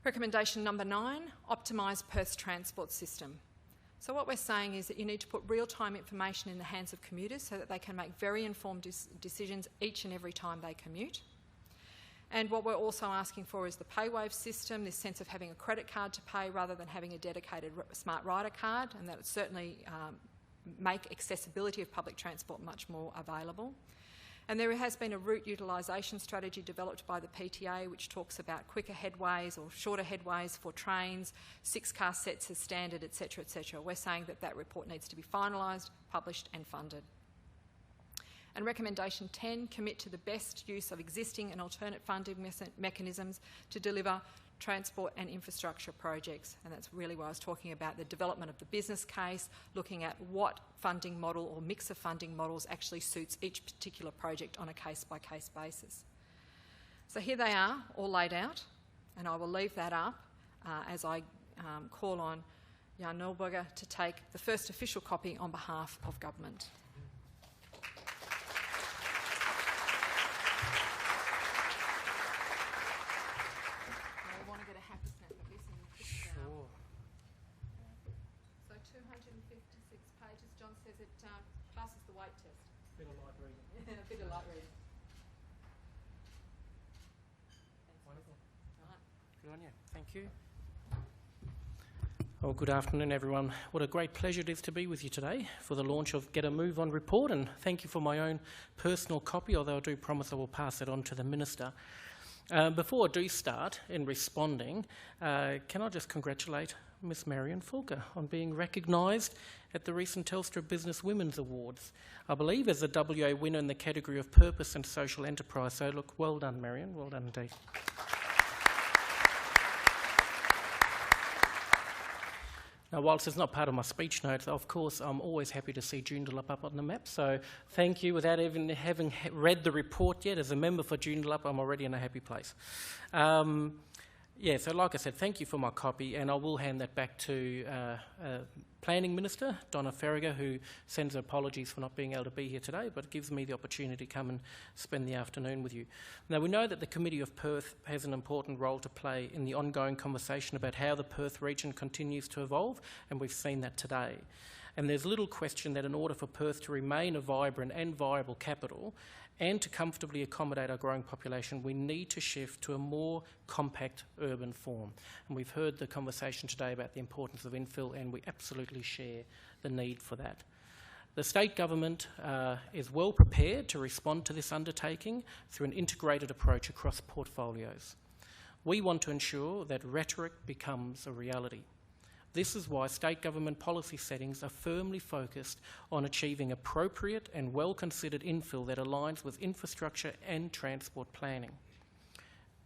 Recommendation number 9, optimise Perth's transport system. So what we're saying is that you need to put real-time information in the hands of commuters so that they can make very informed decisions each and every time they commute. And what we're also asking for is the PayWave system, this sense of having a credit card to pay rather than having a dedicated smart rider card, and that certainly make accessibility of public transport much more available. And there has been a route utilisation strategy developed by the PTA which talks about quicker headways or shorter headways for trains, 6-car sets as standard, etc, etc. We're saying that that report needs to be finalised, published and funded. And recommendation 10, commit to the best use of existing and alternate funding mechanisms to deliver transport and infrastructure projects. And that's really what I was talking about, the development of the business case, looking at what funding model or mix of funding models actually suits each particular project on a case-by-case basis. So here they are, all laid out, and I will leave that up as I call on Jan Nulberger to take the first official copy on behalf of government. Passes the weight test. Bit of light reading. A bit of light reading. Wonderful. Right. Good on you. Thank you. Well, good afternoon, everyone. What a great pleasure it is to be with you today for the launch of Get a Move On report, and thank you for my own personal copy, although I do promise I will pass it on to the Minister. Before I do start in responding, can I just congratulate Miss Marion Fulker on being recognised at the recent Telstra Business Women's Awards, I believe as a WA winner in the category of Purpose and Social Enterprise. So look, well done, Marion, well done indeed. Now, whilst it's not part of my speech notes, of course, I'm always happy to see Joondalup up on the map. So thank you. Without even having read the report yet, as a member for Joondalup, I'm already in a happy place. Yeah, so like I said, thank you for my copy, and I will hand that back to Planning Minister, Donna Farragher, who sends her apologies for not being able to be here today, but gives me the opportunity to come and spend the afternoon with you. Now, we know that the Committee of Perth has an important role to play in the ongoing conversation about how the Perth region continues to evolve, and we've seen that today. And there's little question that in order for Perth to remain a vibrant and viable capital, and to comfortably accommodate our growing population, we need to shift to a more compact urban form. And we've heard the conversation today about the importance of infill, and we absolutely share the need for that. The state government is well prepared to respond to this undertaking through an integrated approach across portfolios. We want to ensure that rhetoric becomes a reality. This is why state government policy settings are firmly focused on achieving appropriate and well-considered infill that aligns with infrastructure and transport planning.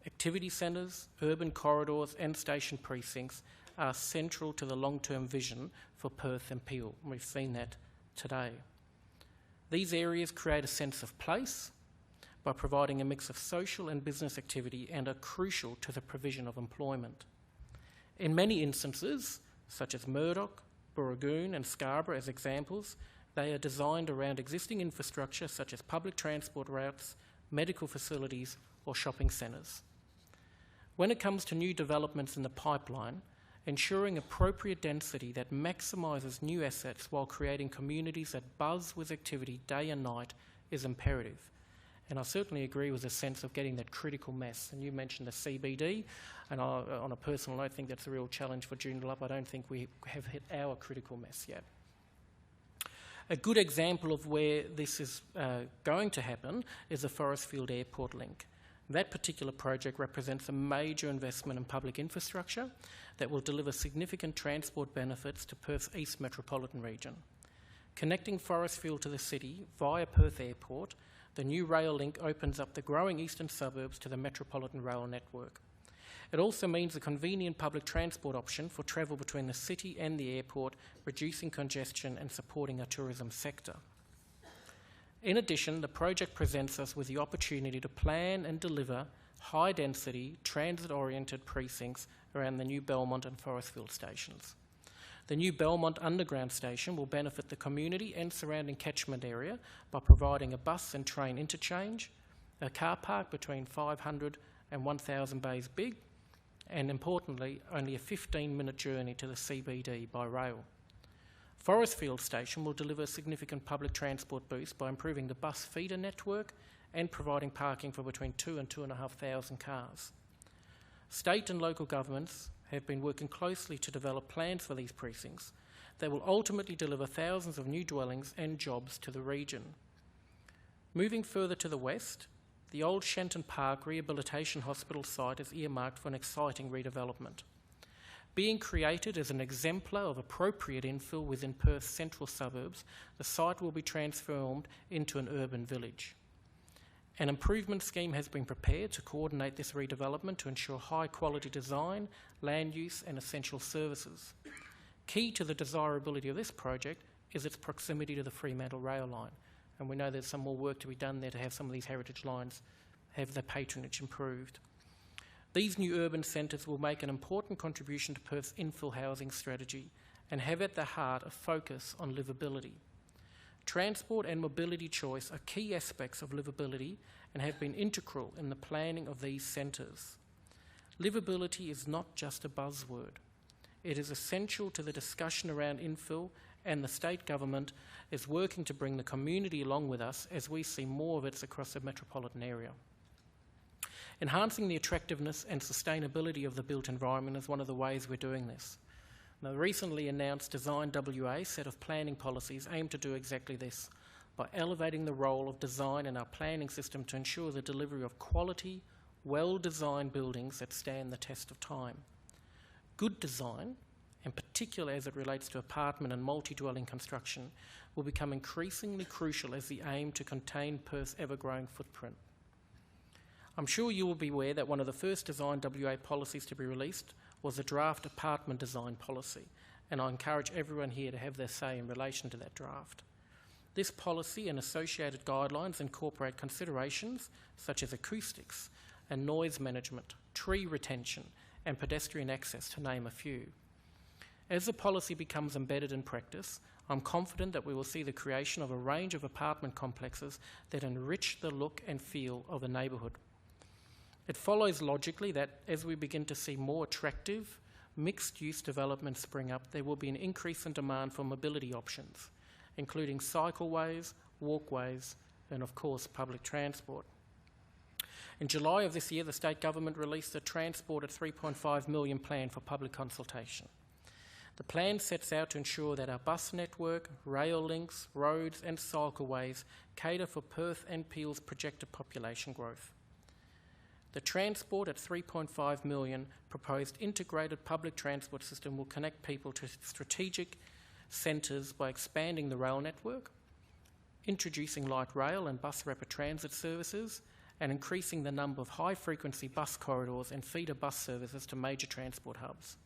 Activity centres, urban corridors and station precincts are central to the long-term vision for Perth and Peel. We've seen that today. These areas create a sense of place by providing a mix of social and business activity and are crucial to the provision of employment. In many instances, such as Murdoch, Burragoon and Scarborough as examples, they are designed around existing infrastructure such as public transport routes, medical facilities or shopping centres. When it comes to new developments in the pipeline, ensuring appropriate density that maximises new assets while creating communities that buzz with activity day and night is imperative. And I certainly agree with the sense of getting that critical mass. And you mentioned the CBD, and I, on a personal note, think that's a real challenge for Joondalup. I don't think we have hit our critical mass yet. A good example of where this is going to happen is the Forestfield Airport link. That particular project represents a major investment in public infrastructure that will deliver significant transport benefits to Perth's East Metropolitan region. Connecting Forestfield to the city via Perth Airport, the new rail link opens up the growing eastern suburbs to the Metropolitan Rail network. It also means a convenient public transport option for travel between the city and the airport, reducing congestion and supporting our tourism sector. In addition, the project presents us with the opportunity to plan and deliver high-density, transit-oriented precincts around the new Belmont and Forestfield stations. The new Belmont Underground station will benefit the community and surrounding catchment area by providing a bus and train interchange, a car park between 500 and 1,000 bays big, and importantly, only a 15-minute journey to the CBD by rail. Forestfield Station will deliver a significant public transport boost by improving the bus feeder network and providing parking for between 2,000 and 2,500 cars. State and local governments have been working closely to develop plans for these precincts. that will ultimately deliver thousands of new dwellings and jobs to the region. Moving further to the west, the old Shenton Park Rehabilitation Hospital site is earmarked for an exciting redevelopment. Being created as an exemplar of appropriate infill within Perth's central suburbs, the site will be transformed into an urban village. An improvement scheme has been prepared to coordinate this redevelopment to ensure high-quality design, land use and essential services. Key to the desirability of this project is its proximity to the Fremantle rail line, and we know there's some more work to be done there to have some of these heritage lines have their patronage improved. These new urban centres will make an important contribution to Perth's infill housing strategy and have at their heart a focus on livability. Transport and mobility choice are key aspects of livability and have been integral in the planning of these centres. Livability is not just a buzzword. It is essential to the discussion around infill, and the state government is working to bring the community along with us as we see more of it across the metropolitan area. Enhancing the attractiveness and sustainability of the built environment is one of the ways we're doing this. The recently announced Design WA set of planning policies aim to do exactly this by elevating the role of design in our planning system to ensure the delivery of quality, well-designed buildings that stand the test of time. Good design, in particular as it relates to apartment and multi-dwelling construction, will become increasingly crucial as the aim to contain Perth's ever-growing footprint. I'm sure you will be aware that one of the first Design WA policies to be released was a draft apartment design policy, and I encourage everyone here to have their say in relation to that draft. This policy and associated guidelines incorporate considerations such as acoustics and noise management, tree retention and pedestrian access, to name a few. As the policy becomes embedded in practice, I'm confident that we will see the creation of a range of apartment complexes that enrich the look and feel of a neighbourhood. It follows logically that as we begin to see more attractive, mixed-use developments spring up, there will be an increase in demand for mobility options, including cycleways, walkways, and of course public transport. In July of this year, the state government released a Transport at 3.5 million plan for public consultation. The plan sets out to ensure that our bus network, rail links, roads and cycleways cater for Perth and Peel's projected population growth. The Transport at 3.5 million proposed integrated public transport system will connect people to strategic centres by expanding the rail network, introducing light rail and bus rapid transit services, and increasing the number of high-frequency bus corridors and feeder bus services to major transport hubs.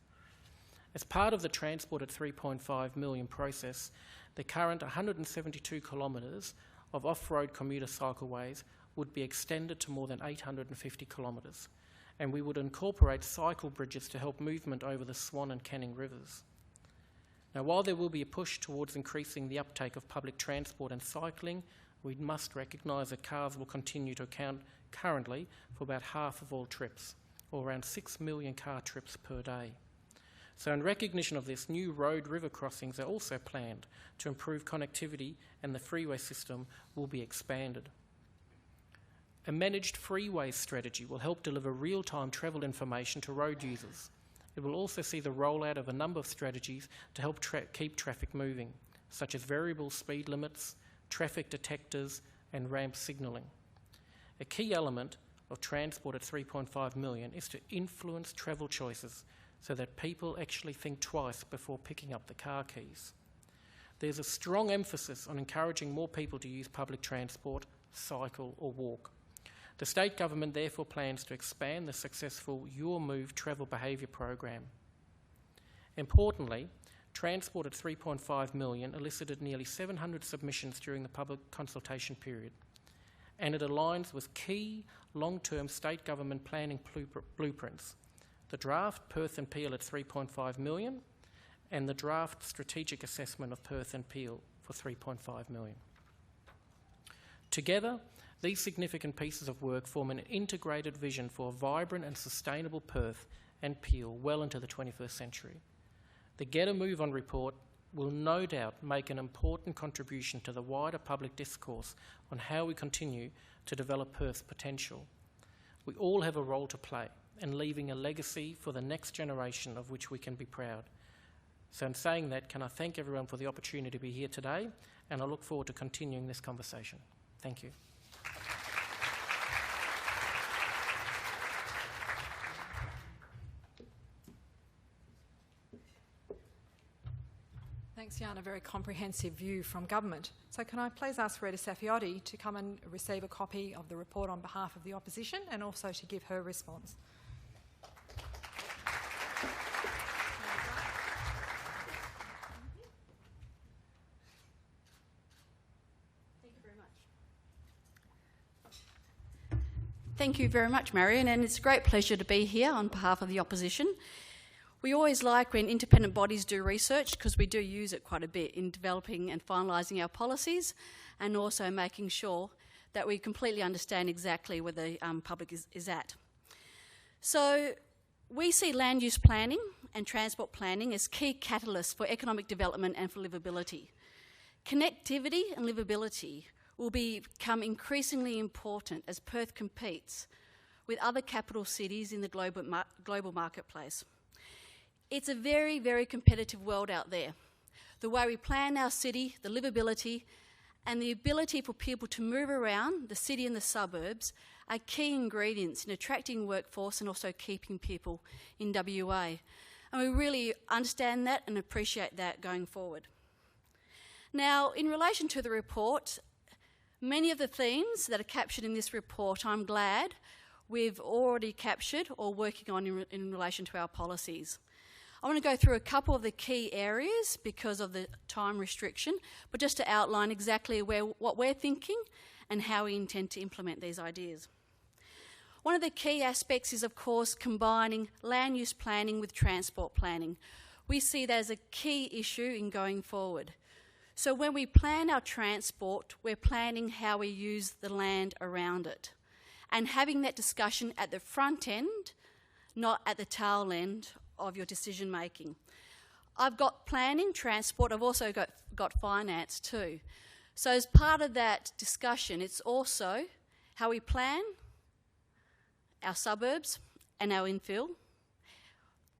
As part of the Transport at 3.5 million process, the current 172 kilometres of off-road commuter cycleways would be extended to more than 850 kilometres, and we would incorporate cycle bridges to help movement over the Swan and Canning rivers. Now, while there will be a push towards increasing the uptake of public transport and cycling, we must recognise that cars will continue to account currently for about half of all trips, or around 6 million car trips per day. So in recognition of this, new road river crossings are also planned to improve connectivity, and the freeway system will be expanded. A managed freeways strategy will help deliver real-time travel information to road users. It will also see the rollout of a number of strategies to help keep traffic moving, such as variable speed limits, traffic detectors and ramp signalling. A key element of Transport at 3.5 million is to influence travel choices so that people actually think twice before picking up the car keys. There's a strong emphasis on encouraging more people to use public transport, cycle or walk. The state government therefore plans to expand the successful Your Move travel behaviour program. Importantly, Transport at 3.5 million elicited nearly 700 submissions during the public consultation period, and it aligns with key long-term state government planning blueprints: the draft Perth and Peel at 3.5 million and the draft strategic assessment of Perth and Peel for 3.5 million. Together, these significant pieces of work form an integrated vision for a vibrant and sustainable Perth and Peel well into the 21st century. The Get a Move On report will no doubt make an important contribution to the wider public discourse on how we continue to develop Perth's potential. We all have a role to play in leaving a legacy for the next generation of which we can be proud. So in saying that, can I thank everyone for the opportunity to be here today, and I look forward to continuing this conversation. Thank you. Thanks, Jan. A very comprehensive view from government. So can I please ask Rita Saffioti to come and receive a copy of the report on behalf of the opposition and also to give her response. Thank you very much, Marion, and it's a great pleasure to be here on behalf of the opposition. We always like when independent bodies do research because we do use it quite a bit in developing and finalising our policies and also making sure that we completely understand exactly where the public is at. So we see land use planning and transport planning as key catalysts for economic development and for livability. Connectivity and livability will become increasingly important as Perth competes with other capital cities in the global marketplace. It's a very, very competitive world out there. The way we plan our city, the livability, and the ability for people to move around the city and the suburbs are key ingredients in attracting workforce and also keeping people in WA. And we really understand that and appreciate that going forward. Now, in relation to the report, many of the themes that are captured in this report, I'm glad we've already captured or working on in relation to our policies. I want to go through a couple of the key areas because of the time restriction, but just to outline exactly what we're thinking and how we intend to implement these ideas. One of the key aspects is, of course, combining land use planning with transport planning. We see that as a key issue in going forward. So when we plan our transport, we're planning how we use the land around it and having that discussion at the front end, not at the tail end of your decision making. I've got planning, transport, I've also got finance too. So as part of that discussion, it's also how we plan our suburbs and our infill,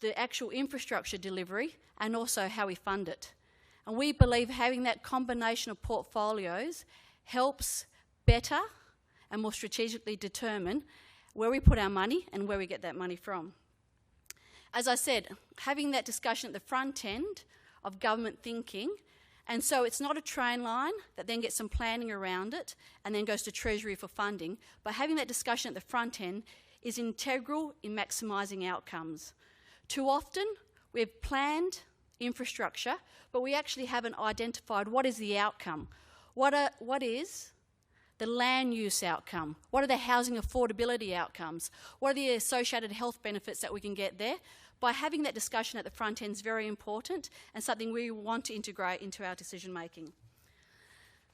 the actual infrastructure delivery, and also how we fund it. And we believe having that combination of portfolios helps better and more strategically determine where we put our money and where we get that money from. As I said, having that discussion at the front end of government thinking, and so it's not a train line that then gets some planning around it and then goes to Treasury for funding, but having that discussion at the front end is integral in maximising outcomes. Too often, we've planned infrastructure, but we actually haven't identified what is the outcome. What is the land use outcome? What are the housing affordability outcomes? What are the associated health benefits that we can get there? By having that discussion at the front end is very important and something we want to integrate into our decision making.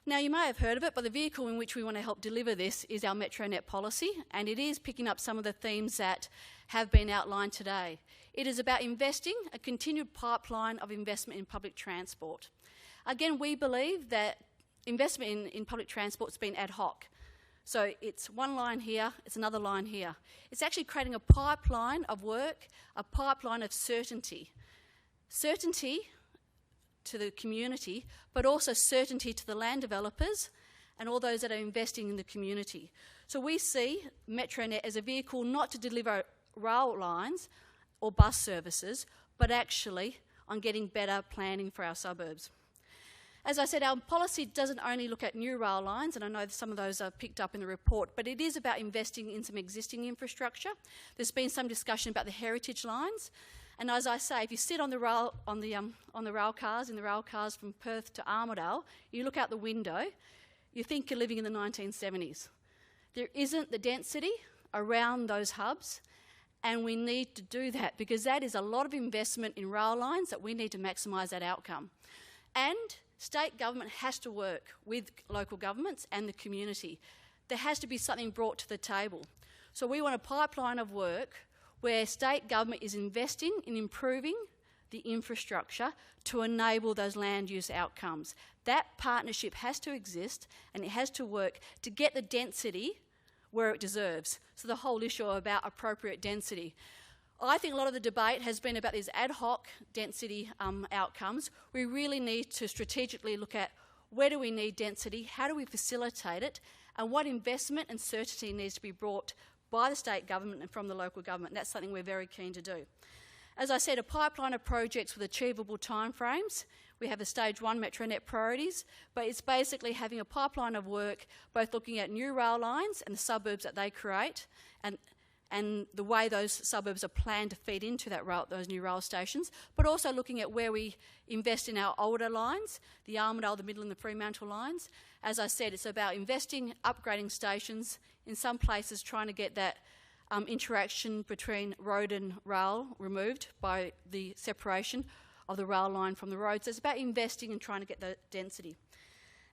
Now, you may have heard of it, but the vehicle in which we want to help deliver this is our MetroNet policy, and it is picking up some of the themes that have been outlined today. It is about investing a continued pipeline of investment in public transport. Again, we believe that investment in public transport has been ad hoc. So it's one line here, it's another line here. It's actually creating a pipeline of work, a pipeline of certainty. Certainty to the community, but also certainty to the land developers and all those that are investing in the community. So we see MetroNet as a vehicle not to deliver rail lines or bus services, but actually on getting better planning for our suburbs. As I said, our policy doesn't only look at new rail lines, and I know some of those are picked up in the report, but it is about investing in some existing infrastructure. There's been some discussion about the heritage lines, and as I say, if you sit on the rail cars from Perth to Armidale, you look out the window, you think you're living in the 1970s. There isn't the density around those hubs, and we need to do that because that is a lot of investment in rail lines that we need to maximise that outcome. And state government has to work with local governments and the community. There has to be something brought to the table. So we want a pipeline of work where state government is investing in improving the infrastructure to enable those land use outcomes. That partnership has to exist and it has to work to get the density where it deserves. So the whole issue about appropriate density. I think a lot of the debate has been about these ad hoc density outcomes. We really need to strategically look at where do we need density, how do we facilitate it, and what investment and certainty needs to be brought by the state government and from the local government. That's something we're very keen to do. As I said, a pipeline of projects with achievable timeframes. We have the Stage 1 MetroNet priorities, but it's basically having a pipeline of work, both looking at new rail lines and the suburbs that they create, and the way those suburbs are planned to feed into those new rail stations, but also looking at where we invest in our older lines, the Armidale, the Midland, the Fremantle lines. As I said, it's about investing, upgrading stations, in some places trying to get that interaction between road and rail removed by the separation of the rail line from the road. So it's about investing and trying to get the density.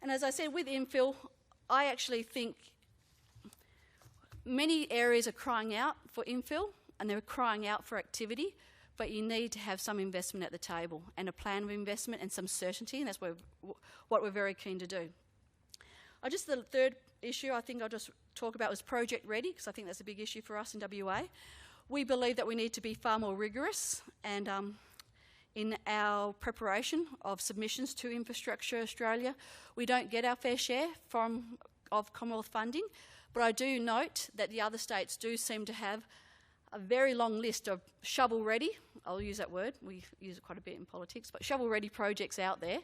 And as I said, with infill, I actually think many areas are crying out for infill and they're crying out for activity, but you need to have some investment at the table and a plan of investment and some certainty, and that's what we're very keen to do. The third issue I think I'll just talk about was project ready, because I think that's a big issue for us in WA. We believe that we need to be far more rigorous and in our preparation of submissions to Infrastructure Australia. We don't get our fair share of Commonwealth funding, but I do note that the other states do seem to have a very long list of shovel-ready, I'll use that word, we use it quite a bit in politics, but shovel-ready projects out there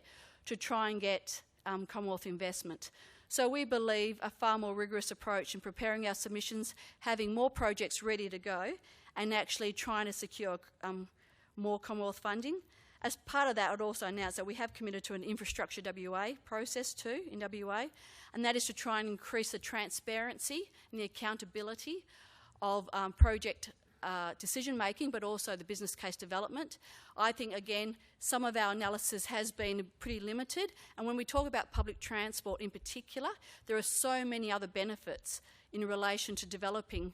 to try and get Commonwealth investment. So we believe a far more rigorous approach in preparing our submissions, having more projects ready to go, and actually trying to secure more Commonwealth funding. As part of that, I would also announce that we have committed to an Infrastructure WA process too in WA, and that is to try and increase the transparency and the accountability of project decision-making, but also the business case development. I think, again, some of our analysis has been pretty limited, and when we talk about public transport in particular, there are so many other benefits in relation to developing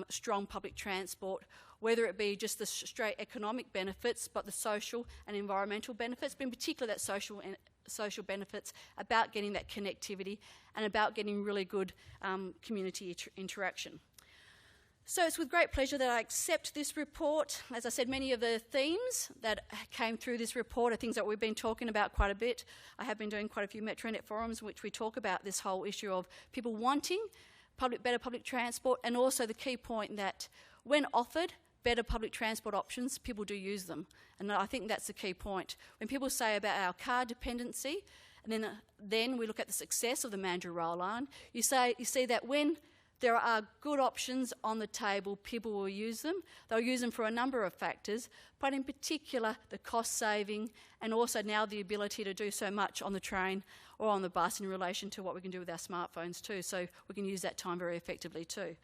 strong public transport, whether it be just the straight economic benefits, but the social and environmental benefits, but in particular that social benefits about getting that connectivity and about getting really good community interaction. So it's with great pleasure that I accept this report. As I said, many of the themes that came through this report are things that we've been talking about quite a bit. I have been doing quite a few MetroNet forums in which we talk about this whole issue of people wanting better public transport, and also the key point that when offered better public transport options, people do use them. And I think that's the key point. When people say about our car dependency, and then we look at the success of the Mandurah rail line, you see that when there are good options on the table, people will use them. They'll use them for a number of factors, but in particular the cost saving, and also now the ability to do so much on the train or on the bus in relation to what we can do with our smartphones too, so we can use that time very effectively too.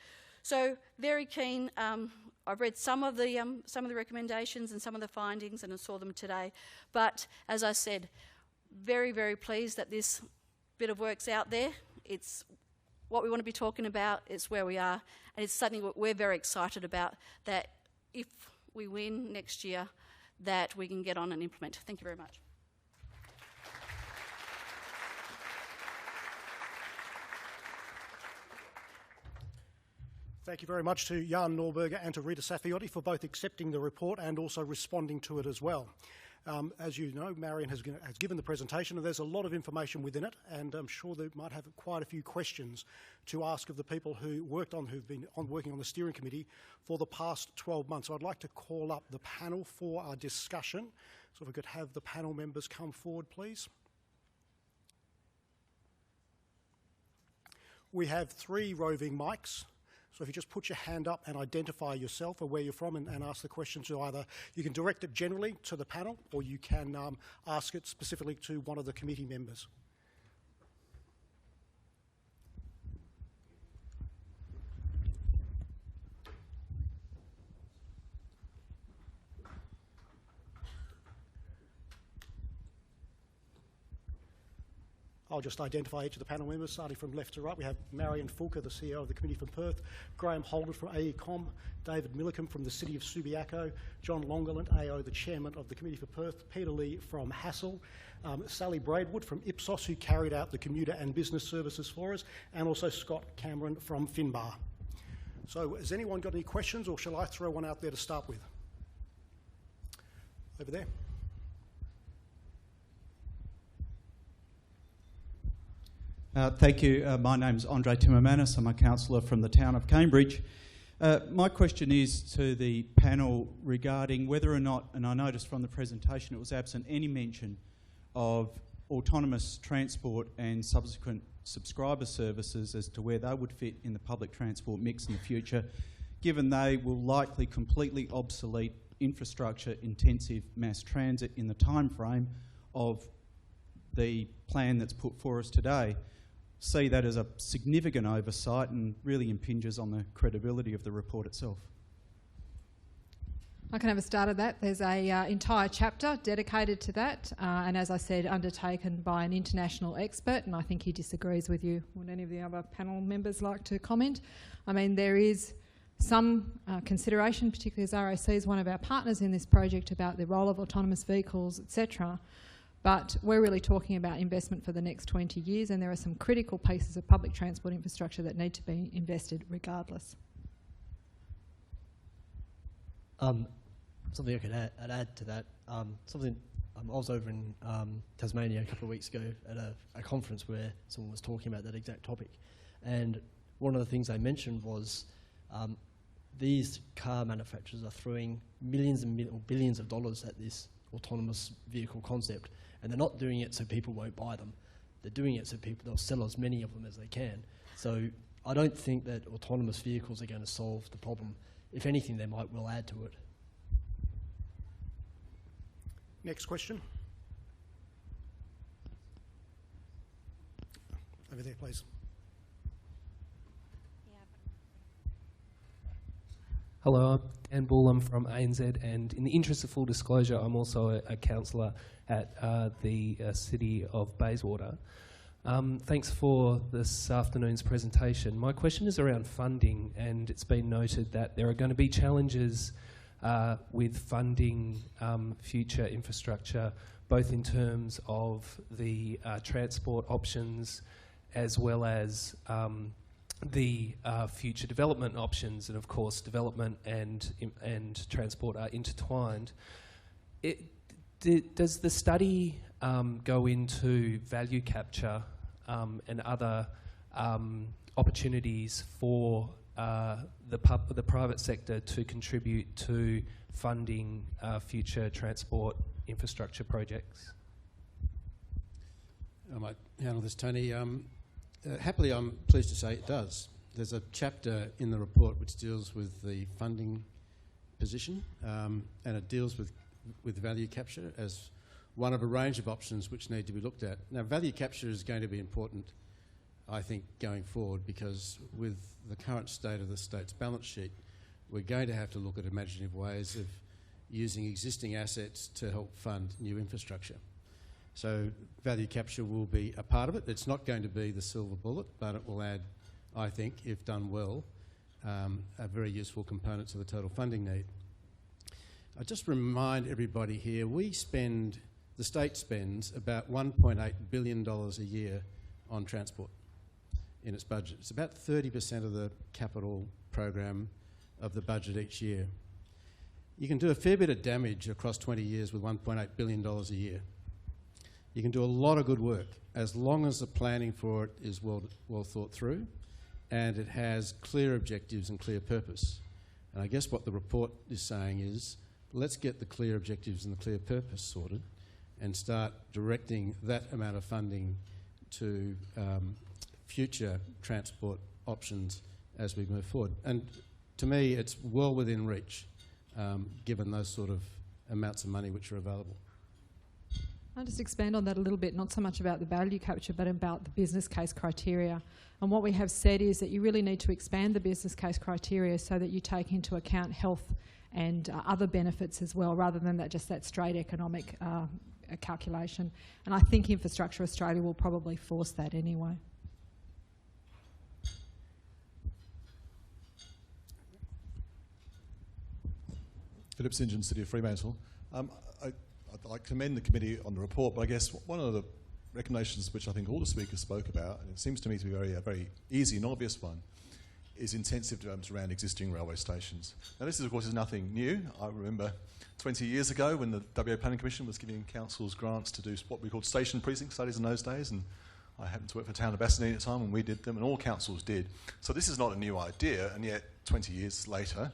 So very keen. I've read some of the recommendations and some of the findings, and I saw them today. But as I said, very, very pleased that this bit of work's out there. It's what we want to be talking about. It's where we are, and it's something we're very excited about, that if we win next year, that we can get on and implement. Thank you very much. Thank you very much to Jan Norberger and to Rita Safiotti for both accepting the report and also responding to it as well. As you know, Marion has given the presentation, and there's a lot of information within it, and I'm sure they might have quite a few questions to ask of the people who've been working on the steering committee for the past 12 months. So I'd like to call up the panel for our discussion. So if we could have the panel members come forward, please. We have 3 roving mics. So if you just put your hand up and identify yourself or where you're from and ask the question to either, you can direct it generally to the panel, or you can ask it specifically to one of the committee members. I'll just identify each of the panel members, starting from left to right. We have Marion Fulker, the CEO of the Committee from Perth, Graham Holder from AECOM, David Millicombe from the City of Subiaco, John Longerland, AO, the Chairman of the Committee for Perth, Peter Lee from Hassel, Sally Braidwood from Ipsos, who carried out the commuter and business services for us, and also Scott Cameron from Finbar. So has anyone got any questions, or shall I throw one out there to start with? Over there. Thank you. My name's Andre Timmermanis. I'm a councillor from the town of Cambridge. My question is to the panel regarding whether or not, and I noticed from the presentation it was absent any mention of autonomous transport and subsequent subscriber services as to where they would fit in the public transport mix in the future, given they will likely completely obsolete infrastructure-intensive mass transit in the time frame of the plan that's put for us today. See that as a significant oversight and really impinges on the credibility of the report itself. I can have a start at that. There's an entire chapter dedicated to that, and as I said, undertaken by an international expert, and I think he disagrees with you. Would any of the other panel members like to comment? I mean, there is some consideration, particularly as RAC is one of our partners in this project, about the role of autonomous vehicles, etc. But we're really talking about investment for the next 20 years, and there are some critical pieces of public transport infrastructure that need to be invested regardless. Something I could add to that. I was over in Tasmania a couple of weeks ago at a conference where someone was talking about that exact topic, and one of the things they mentioned was these car manufacturers are throwing millions and billions of dollars at this autonomous vehicle concept, and they're not doing it so people won't buy them. They're doing it so they'll sell as many of them as they can. So I don't think that autonomous vehicles are going to solve the problem. If anything, they might well add to it. Next question. Over there, please. Hello, I'm Dan Bull. I'm from ANZ, and in the interest of full disclosure, I'm also a councillor at the City of Bayswater. Thanks for this afternoon's presentation. My question is around funding, and it's been noted that there are going to be challenges with funding future infrastructure, both in terms of the transport options as well as the future development options, and of course development and transport are intertwined. Does the study go into value capture and other opportunities for the private sector to contribute to funding future transport infrastructure projects? I might handle this, Tony. Happily, I'm pleased to say it does. There's a chapter in the report which deals with the funding position, and it deals with value capture as one of a range of options which need to be looked at. Now, value capture is going to be important, I think, going forward, because with the current state of the state's balance sheet, we're going to have to look at imaginative ways of using existing assets to help fund new infrastructure. So value capture will be a part of it. It's not going to be the silver bullet, but it will add, I think, if done well, a very useful component to the total funding need. I just remind everybody here, the state spends about $1.8 billion a year on transport in its budget. It's about 30% of the capital program of the budget each year. You can do a fair bit of damage across 20 years with $1.8 billion a year. You can do a lot of good work as long as the planning for it is well thought through and it has clear objectives and clear purpose. And I guess what the report is saying is, let's get the clear objectives and the clear purpose sorted and start directing that amount of funding to future transport options as we move forward. And to me, it's well within reach, given those sort of amounts of money which are available. I'll just expand on that a little bit, not so much about the value capture, but about the business case criteria. And what we have said is that you really need to expand the business case criteria so that you take into account health and other benefits as well, rather than just that straight economic calculation. And I think Infrastructure Australia will probably force that anyway. Philip St John, City of Fremantle. I'd like to commend the committee on the report, but I guess one of the recommendations which I think all the speakers spoke about, and it seems to me to be a very easy and obvious one, is intensive developments around existing railway stations. Now this, of course, is nothing new. I remember 20 years ago when the WA Planning Commission was giving councils grants to do what we called station precinct studies in those days, and I happened to work for the town of Bassendean at the time, and we did them, and all councils did. So this is not a new idea, and yet 20 years later,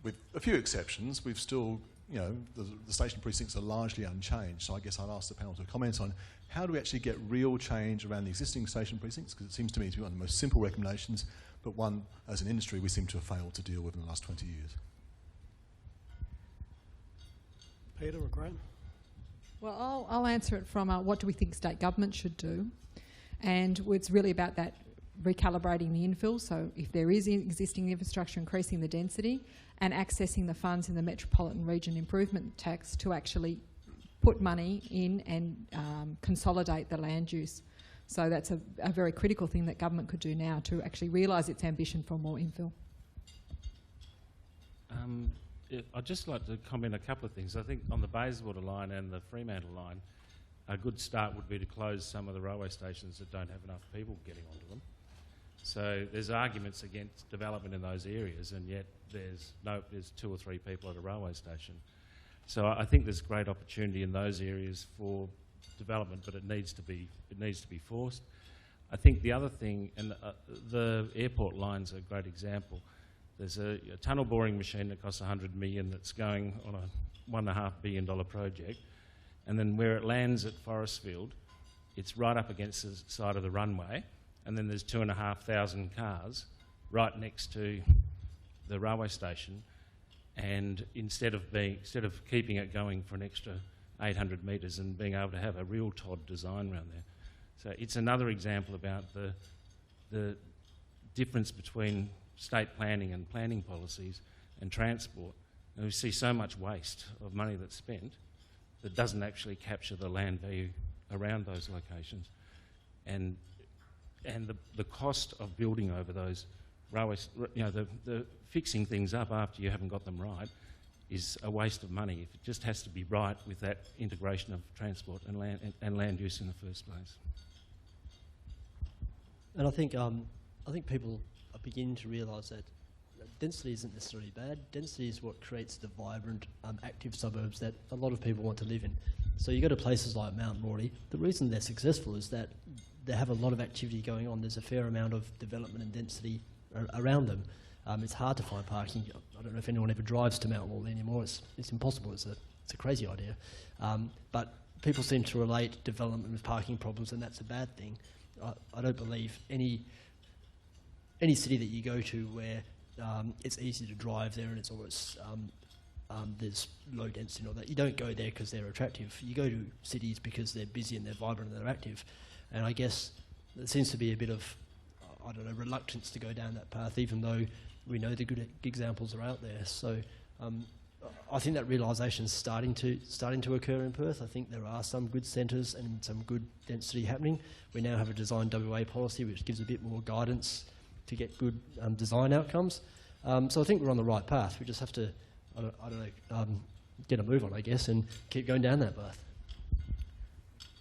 with a few exceptions, we've still, you know, the station precincts are largely unchanged. So I guess I'd ask the panel to comment on how do we actually get real change around the existing station precincts, because it seems to me to be one of the most simple recommendations, but one, as an industry, we seem to have failed to deal with in the last 20 years. Peter or Graham? Well, I'll answer it from what do we think state government should do, and it's really about that recalibrating the infill. So if there is existing infrastructure, increasing the density and accessing the funds in the Metropolitan Region Improvement Tax to actually put money in and consolidate the land use. So that's a very critical thing that government could do now to actually realise its ambition for more infill. I'd just like to comment a couple of things. I think on the Bayswater line and the Fremantle line, a good start would be to close some of the railway stations that don't have enough people getting onto them. So there's arguments against development in those areas, and yet there's 2 or 3 people at a railway station. So I think there's great opportunity in those areas for development, but it needs to be forced. I think the other thing, and the airport line's a great example. There's a tunnel boring machine that costs $100 million that's going on a $1.5 billion project, and then where it lands at Forestfield, it's right up against the side of the runway, and then there's 2,500 cars right next to the railway station, and instead of keeping it going for an extra 800 metres and being able to have a real TOD design around there. So it's another example about the difference between state planning and planning policies and transport. And we see so much waste of money that's spent that doesn't actually capture the land value around those locations. And the cost of building over those railways, you know, the fixing things up after you haven't got them right is a waste of money. If it just has to be right with that integration of transport and land use in the first place. And I think people are beginning to realise that density isn't necessarily bad. Density is what creates the vibrant, active suburbs that a lot of people want to live in. So you go to places like Mount Morley, the reason they're successful is that they have a lot of activity going on. There's a fair amount of development and density around them. It's hard to find parking. I don't know if anyone ever drives to Mount Morley anymore. It's impossible. It's a crazy idea. But people seem to relate development with parking problems, and that's a bad thing. I don't believe any city that you go to where it's easy to drive there and it's always there's low density and all that. You don't go there because they're attractive. You go to cities because they're busy and they're vibrant and they're active. And I guess there seems to be a bit of, I don't know, reluctance to go down that path, even though we know the good examples are out there. So I think that realisation is starting to occur in Perth. I think there are some good centres and some good density happening. We now have a design WA policy which gives a bit more guidance to get good design outcomes. So I think we're on the right path. We just have to, I don't know, get a move on, I guess, and keep going down that path.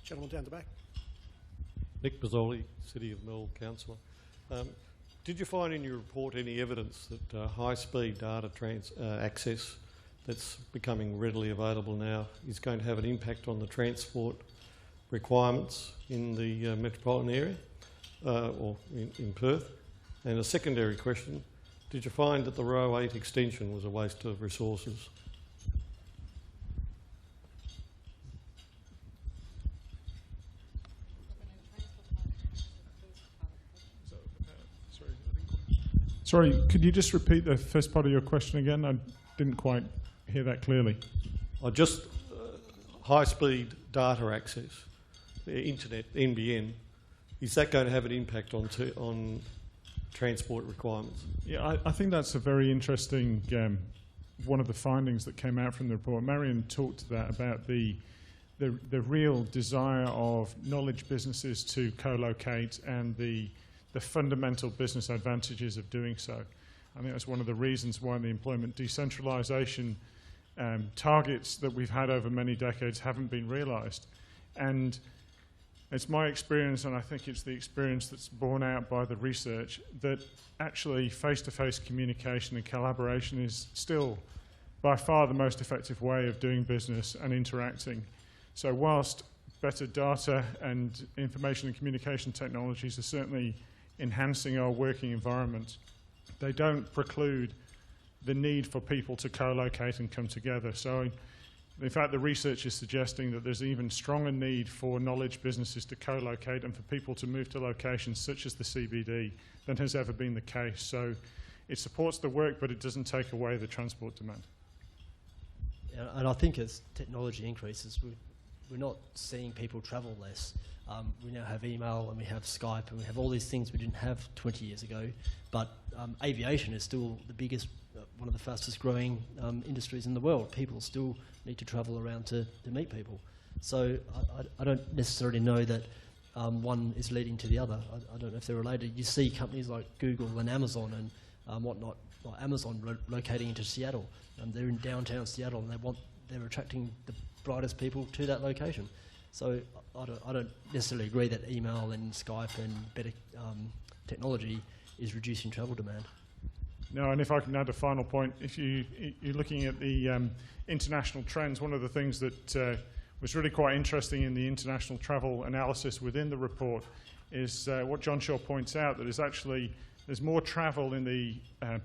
Gentleman down the back. Nick Bozzoli, City of Mill Councillor. Did you find in your report any evidence that high-speed data access that's becoming readily available now is going to have an impact on the transport requirements in the metropolitan area or in Perth? And a secondary question, did you find that the Row 8 extension was a waste of resources? Sorry, could you just repeat the first part of your question again? I didn't quite hear that clearly. High-speed data access, the internet, NBN, is that going to have an impact on transport requirements? Yeah, I think that's a very interesting, one of the findings that came out from the report. Marion talked to that about the real desire of knowledge businesses to co-locate and the fundamental business advantages of doing so. I think that's one of the reasons why the employment decentralisation targets that we've had over many decades haven't been realised. And It's my experience, and I think it's the experience that's borne out by the research, that actually face-to-face communication and collaboration is still by far the most effective way of doing business and interacting. So whilst better data and information and communication technologies are certainly enhancing our working environment, they don't preclude the need for people to co-locate and come together. So in fact, the research is suggesting that there's even stronger need for knowledge businesses to co-locate and for people to move to locations such as the CBD than has ever been the case. So it supports the work, but it doesn't take away the transport demand. Yeah, and I think as technology increases, we're not seeing people travel less. We now have email and we have Skype and we have all these things we didn't have 20 years ago. But aviation is still the biggest, one of the fastest growing industries in the world. People still need to travel around to meet people. So I don't necessarily know that one is leading to the other. I don't know if they're related. You see companies like Google and Amazon and whatnot, like Amazon locating into Seattle. They're in downtown Seattle and they're attracting the brightest people to that location. So I don't necessarily agree that email and Skype and better technology is reducing travel demand. No, and if I can add a final point, if you're looking at the international trends, one of the things that was really quite interesting in the international travel analysis within the report is what John Shaw points out, that is actually there's more travel in the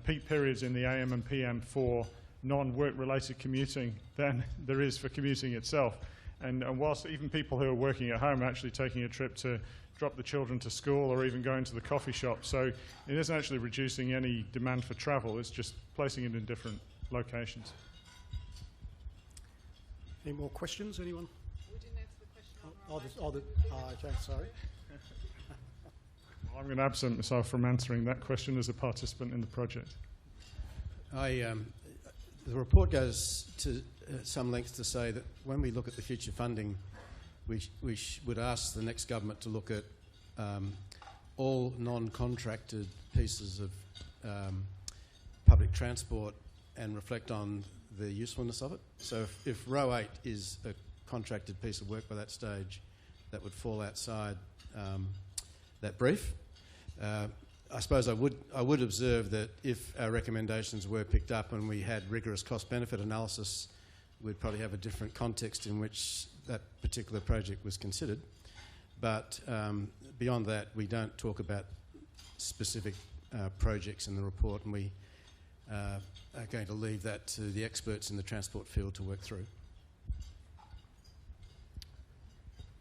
peak periods in the AM and PM for non-work related commuting than there is for commuting itself. And whilst even people who are working at home are actually taking a trip to drop the children to school or even going to the coffee shop. So it isn't actually reducing any demand for travel, it's just placing it in different locations. Any more questions, anyone? We didn't answer the question. Okay, sorry. Well, I'm going to absent myself from answering that question as a participant in the project. The report goes to some length to say that when we look at the future funding, we would ask the next government to look at all non-contracted pieces of public transport and reflect on the usefulness of it. So if Row 8 is a contracted piece of work by that stage, that would fall outside that brief. I suppose I would observe that if our recommendations were picked up and we had rigorous cost-benefit analysis, we'd probably have a different context in which that particular project was considered. But beyond that, we don't talk about specific projects in the report, and we are going to leave that to the experts in the transport field to work through.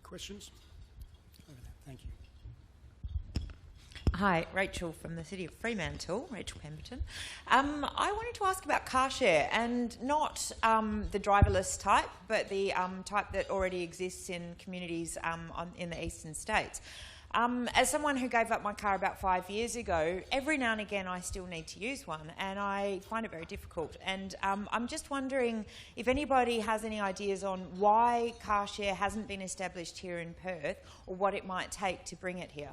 Questions? Over there. Thank you. Hi, Rachel from the City of Fremantle, Rachel Pemberton. I wanted to ask about car share, and not the driverless type, but the type that already exists in communities in the eastern states. As someone who gave up my car about 5 years ago, every now and again I still need to use one, and I find it very difficult. And I'm just wondering if anybody has any ideas on why car share hasn't been established here in Perth, or what it might take to bring it here.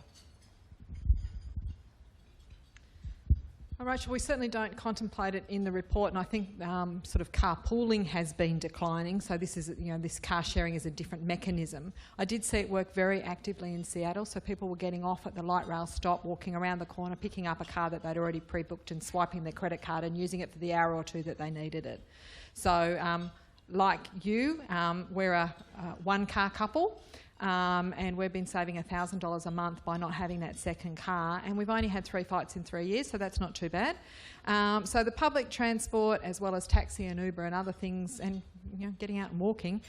Rachel, we certainly don't contemplate it in the report, and I think sort of carpooling has been declining. So this is, this car sharing is a different mechanism. I did see it work very actively in Seattle. So people were getting off at the light rail stop, walking around the corner, picking up a car that they'd already pre-booked and swiping their credit card and using it for the hour or two that they needed it. So like you, we're a one-car couple. And we've been saving $1,000 a month by not having that second car, and we've only had 3 fights in 3 years, so that's not too bad. So the public transport, as well as taxi and Uber and other things, and getting out and walking,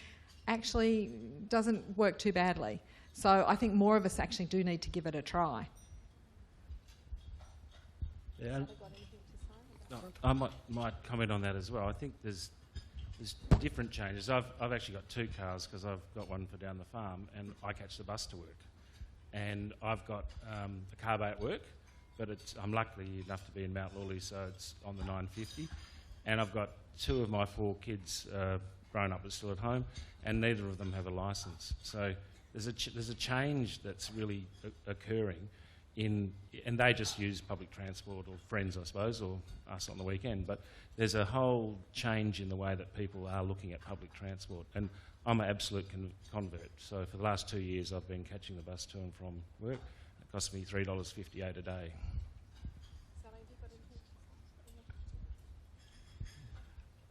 actually doesn't work too badly. So I think more of us actually do need to give it a try. Yeah. No, I might comment on that as well. I think there's different changes. I've actually got 2 cars because I've got one for down the farm, and I catch the bus to work. And I've got a car bay at work, but I'm lucky enough to be in Mount Lawley, so it's on the 950. And I've got 2 of my 4 kids grown up but still at home, and neither of them have a licence. So there's a change that's really occurring and they just use public transport or friends, I suppose, or us on the weekend. But there's a whole change in the way that people are looking at public transport. And I'm an absolute convert. So for the last 2 years, I've been catching the bus to and from work. It costs me $3.58 a day.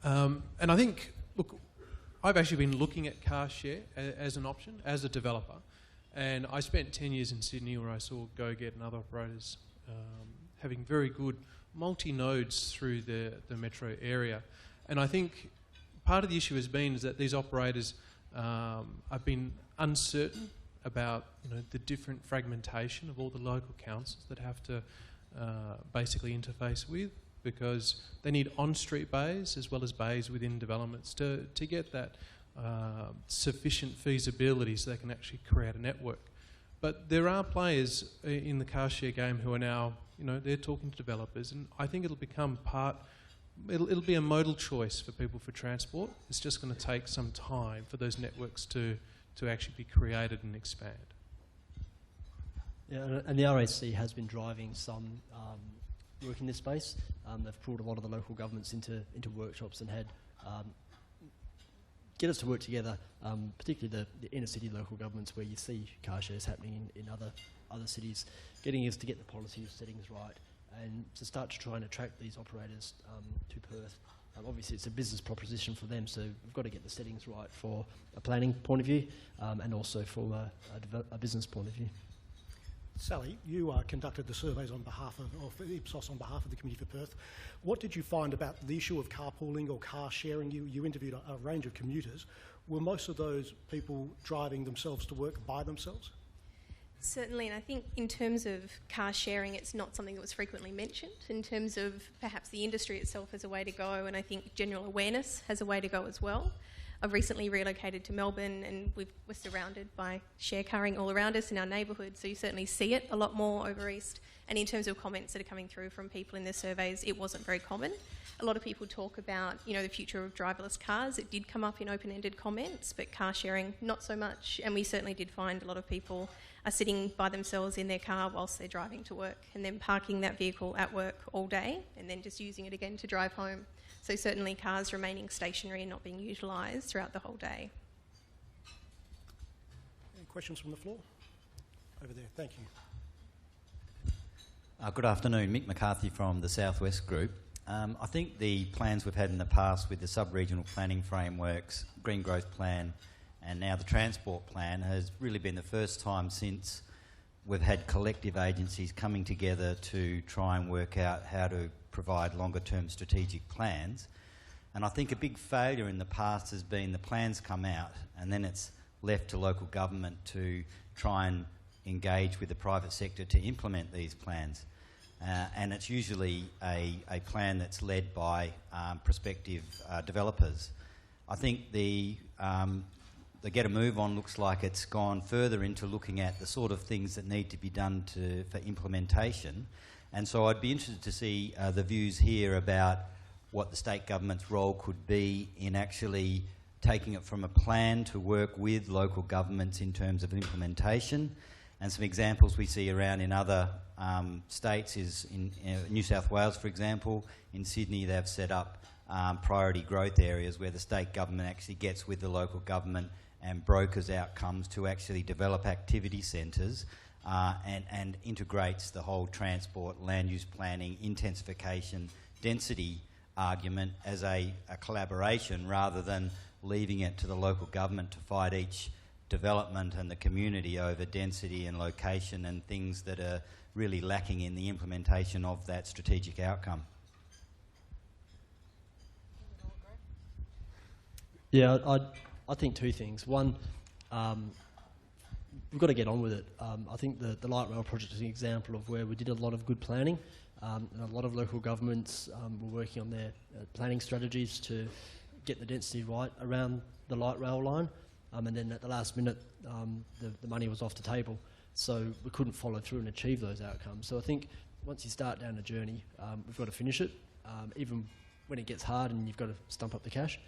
And I think, look, I've actually been looking at car share as an option, as a developer. And I spent 10 years in Sydney where I saw GoGet and other operators having very good multi-nodes through the metro area. And I think part of the issue has been is that these operators have been uncertain about the different fragmentation of all the local councils that have to basically interface with, because they need on-street bays as well as bays within developments to get that sufficient feasibility so they can actually create a network. But there are players in the car share game who are now, they're talking to developers, and I think it'll become it'll be a modal choice for people for transport. It's just going to take some time for those networks to actually be created and expand. Yeah, and the RAC has been driving some work in this space. They've pulled a lot of the local governments into workshops and had get us to work together, particularly the inner city local governments where you see car shares happening in other cities, getting us to get the policy settings right and to start to try and attract these operators to Perth. Obviously it's a business proposition for them, so we've got to get the settings right for a planning point of view and also from a business point of view. Sally, you conducted the surveys on behalf of Ipsos on behalf of the Committee for Perth. What did you find about the issue of carpooling or car sharing? You interviewed a range of commuters. Were most of those people driving themselves to work by themselves? Certainly, and I think in terms of car sharing, it's not something that was frequently mentioned in terms of perhaps the industry itself has a way to go, and I think general awareness has a way to go as well. I've recently relocated to Melbourne and we're surrounded by share carring all around us in our neighbourhood, so you certainly see it a lot more over east. And in terms of comments that are coming through from people in their surveys, it wasn't very common. A lot of people talk about, the future of driverless cars. It did come up in open-ended comments, but car sharing, not so much. And we certainly did find a lot of people are sitting by themselves in their car whilst they're driving to work and then parking that vehicle at work all day and then just using it again to drive home. So certainly cars remaining stationary and not being utilised throughout the whole day. Any questions from the floor? Over there, thank you. Good afternoon, Mick McCarthy from the Southwest Group. I think the plans we've had in the past with the sub-regional planning frameworks, Green Growth Plan and now the Transport Plan has really been the first time since we've had collective agencies coming together to try and work out how to provide longer-term strategic plans. And I think a big failure in the past has been the plans come out and then it's left to local government to try and engage with the private sector to implement these plans. And it's usually a plan that's led by prospective developers. I think the Get a Move On looks like it's gone further into looking at the sort of things that need to be done for implementation. And so I'd be interested to see the views here about what the state government's role could be in actually taking it from a plan to work with local governments in terms of implementation. And some examples we see around in other states is in New South Wales, for example. In Sydney, they've set up priority growth areas where the state government actually gets with the local government and brokers outcomes to actually develop activity centres and integrates the whole transport, land use planning, intensification, density argument as a collaboration rather than leaving it to the local government to fight each development and the community over density and location and things that are really lacking in the implementation of that strategic outcome. Yeah, I think two things. One, we've got to get on with it. I think the light rail project is an example of where we did a lot of good planning and a lot of local governments were working on their planning strategies to get the density right around the light rail line. And then at the last minute, the money was off the table, so we couldn't follow through and achieve those outcomes. So I think once you start down a journey, we've got to finish it, even when it gets hard and you've got to stump up the cash.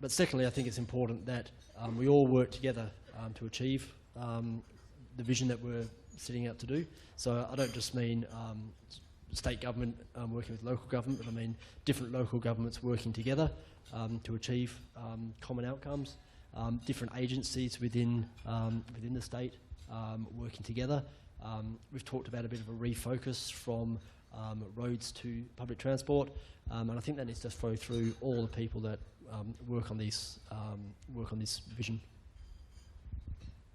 But secondly, I think it's important that we all work together to achieve the vision that we're setting out to do. So I don't just mean state government working with local government, but I mean different local governments working together to achieve common outcomes. Different agencies within the state working together. We've talked about a bit of a refocus from roads to public transport, and I think that needs to flow through all the people that work on this vision.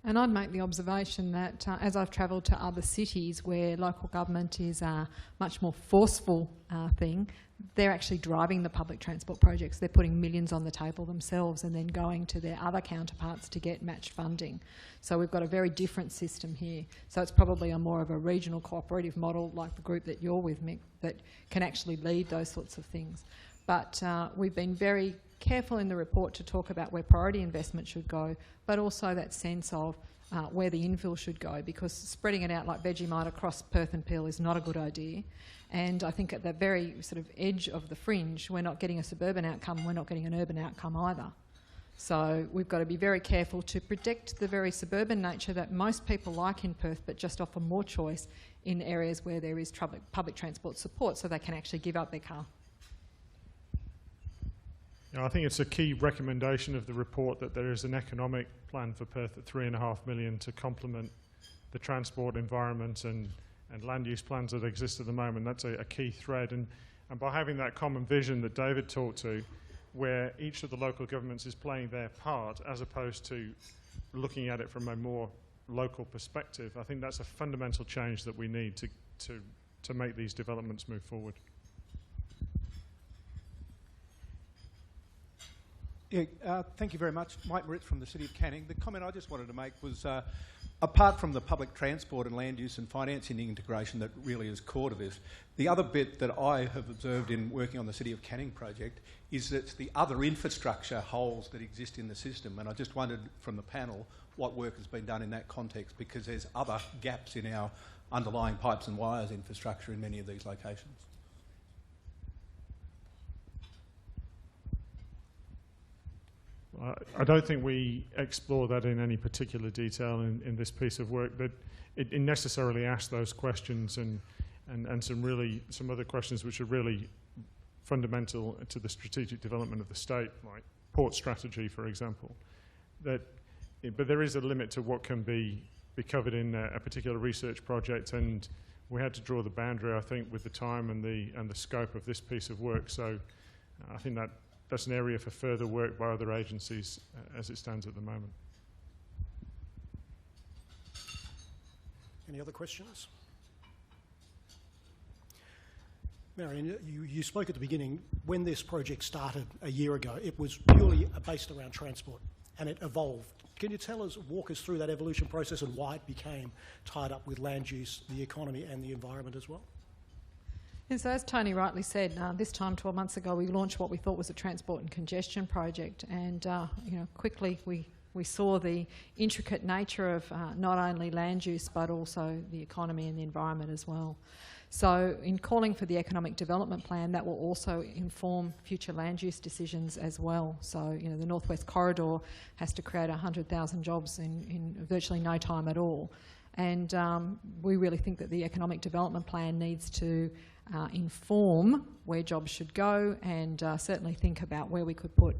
And I'd make the observation that as I've travelled to other cities where local government is a much more forceful thing, they're actually driving the public transport projects. They're putting millions on the table themselves and then going to their other counterparts to get matched funding. So we've got a very different system here. So it's probably a more of a regional cooperative model like the group that you're with, Mick, that can actually lead those sorts of things. But we've been very careful in the report to talk about where priority investment should go, but also that sense of where the infill should go, because spreading it out like Vegemite across Perth and Peel is not a good idea. And I think at the very sort of edge of the fringe, we're not getting a suburban outcome, we're not getting an urban outcome either. So we've got to be very careful to protect the very suburban nature that most people like in Perth, but just offer more choice in areas where there is public transport support so they can actually give up their car. Yeah, I think it's a key recommendation of the report that there is an economic plan for Perth at $3.5 million to complement the transport environment and land use plans that exist at the moment. That's a key thread. And by having that common vision that David talked to, where each of the local governments is playing their part as opposed to looking at it from a more local perspective, I think that's a fundamental change that we need to make these developments move forward. Yeah, thank you very much. Mike Moritz from the City of Canning. The comment I just wanted to make was, apart from the public transport and land use and financing integration that really is core to this, the other bit that I have observed in working on the City of Canning project is that the other infrastructure holes that exist in the system, and I just wondered from the panel what work has been done in that context, because there's other gaps in our underlying pipes and wires infrastructure in many of these locations. I don't think we explore that in any particular detail in this piece of work, but it necessarily asks those questions and some other questions which are really fundamental to the strategic development of the state, like port strategy, for example. But there is a limit to what can be covered in a particular research project, and we had to draw the boundary, I think, with the time and the scope of this piece of work. So I think that's an area for further work by other agencies as it stands at the moment. Any other questions? Marion, you spoke at the beginning. When this project started a year ago, it was purely based around transport, and it evolved. Can you walk us through that evolution process and why it became tied up with land use, the economy and the environment as well? And so as Tony rightly said, this time 12 months ago we launched what we thought was a transport and congestion project, and quickly we saw the intricate nature of not only land use but also the economy and the environment as well. So in calling for the economic development plan, that will also inform future land use decisions as well. So the North West Corridor has to create 100,000 jobs in virtually no time at all. And we really think that the economic development plan needs to inform where jobs should go, and certainly think about where we could put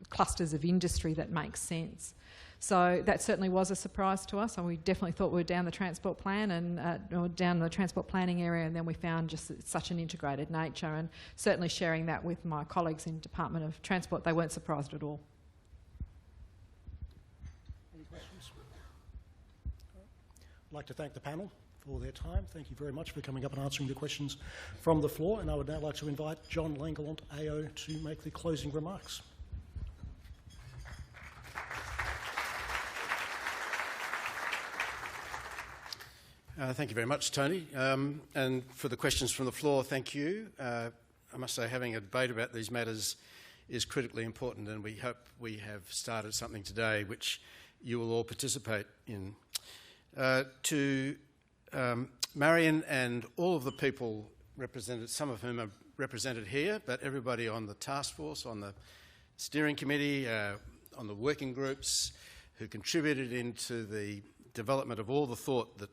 clusters of industry that make sense. So that certainly was a surprise to us, and we definitely thought we were down the transport plan or down the transport planning area, and then we found just such an integrated nature, and certainly sharing that with my colleagues in Department of Transport, they weren't surprised at all. Any questions? I'd like to thank the panel for their time. Thank you very much for coming up and answering the questions from the floor, and I would now like to invite John Langelant, AO, to make the closing remarks. Thank you very much, Tony. And for the questions from the floor, thank you. I must say having a debate about these matters is critically important, and we hope we have started something today which you will all participate in. To Marion and all of the people represented, some of whom are represented here, but everybody on the task force, on the steering committee, on the working groups who contributed into the development of all the thought that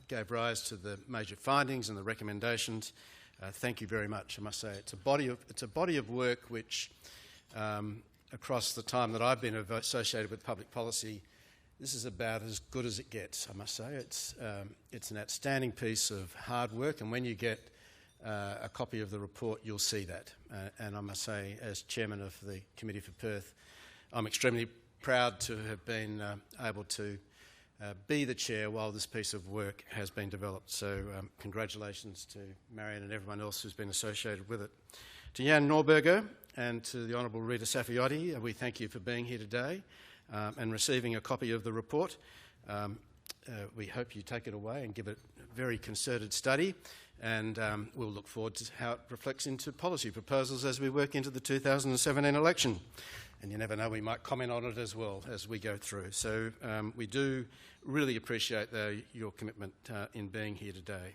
gave rise to the major findings and the recommendations. Thank you very much. I must say it's a body of work which, across the time that I've been associated with public policy, this is about as good as it gets. I must say it's an outstanding piece of hard work, and when you get a copy of the report, you'll see that. And I must say, as chairman of the Committee for Perth, I'm extremely proud to have been able to be the chair while this piece of work has been developed. So congratulations to Marion and everyone else who's been associated with it. To Jan Norberger and to the Honourable Rita Saffioti, we thank you for being here today and receiving a copy of the report. We hope you take it away and give it a very concerted study, and we'll look forward to how it reflects into policy proposals as we work into the 2017 election. And you never know, we might comment on it as well as we go through. So we do really appreciate your commitment in being here today.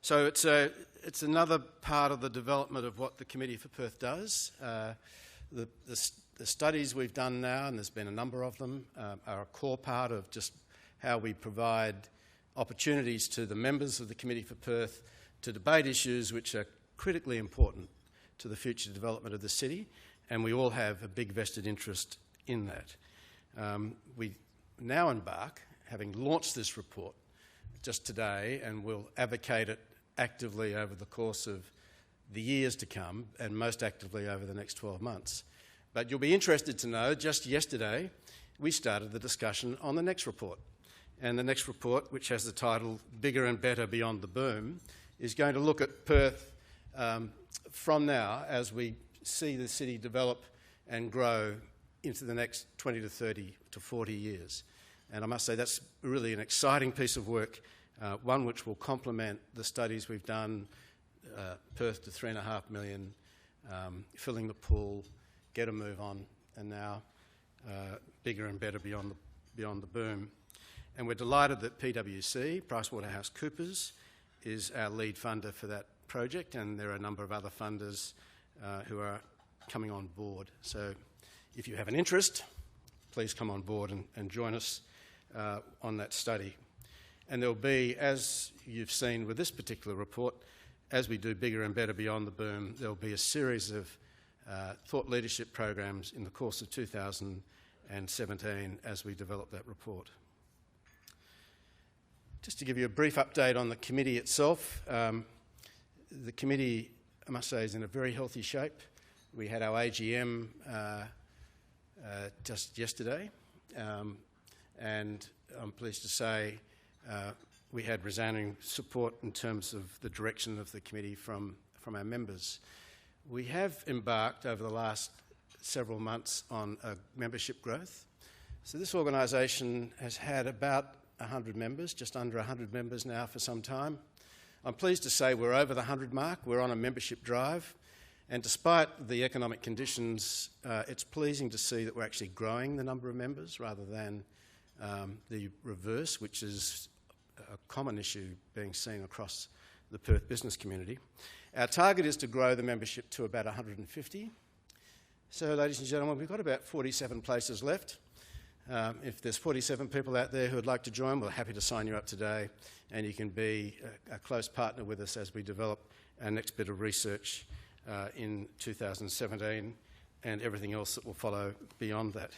So it's another part of the development of what the Committee for Perth does. The studies we've done now, and there's been a number of them, are a core part of just how we provide opportunities to the members of the Committee for Perth to debate issues which are critically important to the future development of the city, and we all have a big vested interest in that. We now embark, having launched this report just today, and we'll advocate it actively over the course of the years to come, and most actively over the next 12 months. But you'll be interested to know, just yesterday, we started the discussion on the next report. And the next report, which has the title Bigger and Better Beyond the Boom, is going to look at Perth from now as we see the city develop and grow into the next 20 to 30 to 40 years. And I must say that's really an exciting piece of work, one which will complement the studies we've done, Perth to 3.5 million, filling the pool, get a move on, and now bigger and better beyond the boom. And we're delighted that PwC, PricewaterhouseCoopers, is our lead funder for that project, and there are a number of other funders who are coming on board. So if you have an interest, please come on board and join us on that study. And there'll be, as you've seen with this particular report, as we do bigger and better beyond the boom, there'll be a series of thought leadership programs in the course of 2017 as we develop that report. Just to give you a brief update on the committee itself, the committee, I must say, is in a very healthy shape. We had our AGM just yesterday, and I'm pleased to say we had resounding support in terms of the direction of the committee from our members. We have embarked over the last several months on a membership growth. So this organisation has had about 100 members, just under 100 members now for some time. I'm pleased to say we're over the 100 mark. We're on a membership drive. And despite the economic conditions, it's pleasing to see that we're actually growing the number of members rather than the reverse, which is a common issue being seen across the Perth business community. Our target is to grow the membership to about 150. So, ladies and gentlemen, we've got about 47 places left. If there's 47 people out there who would like to join, we're happy to sign you up today, and you can be a close partner with us as we develop our next bit of research in 2017 and everything else that will follow beyond that.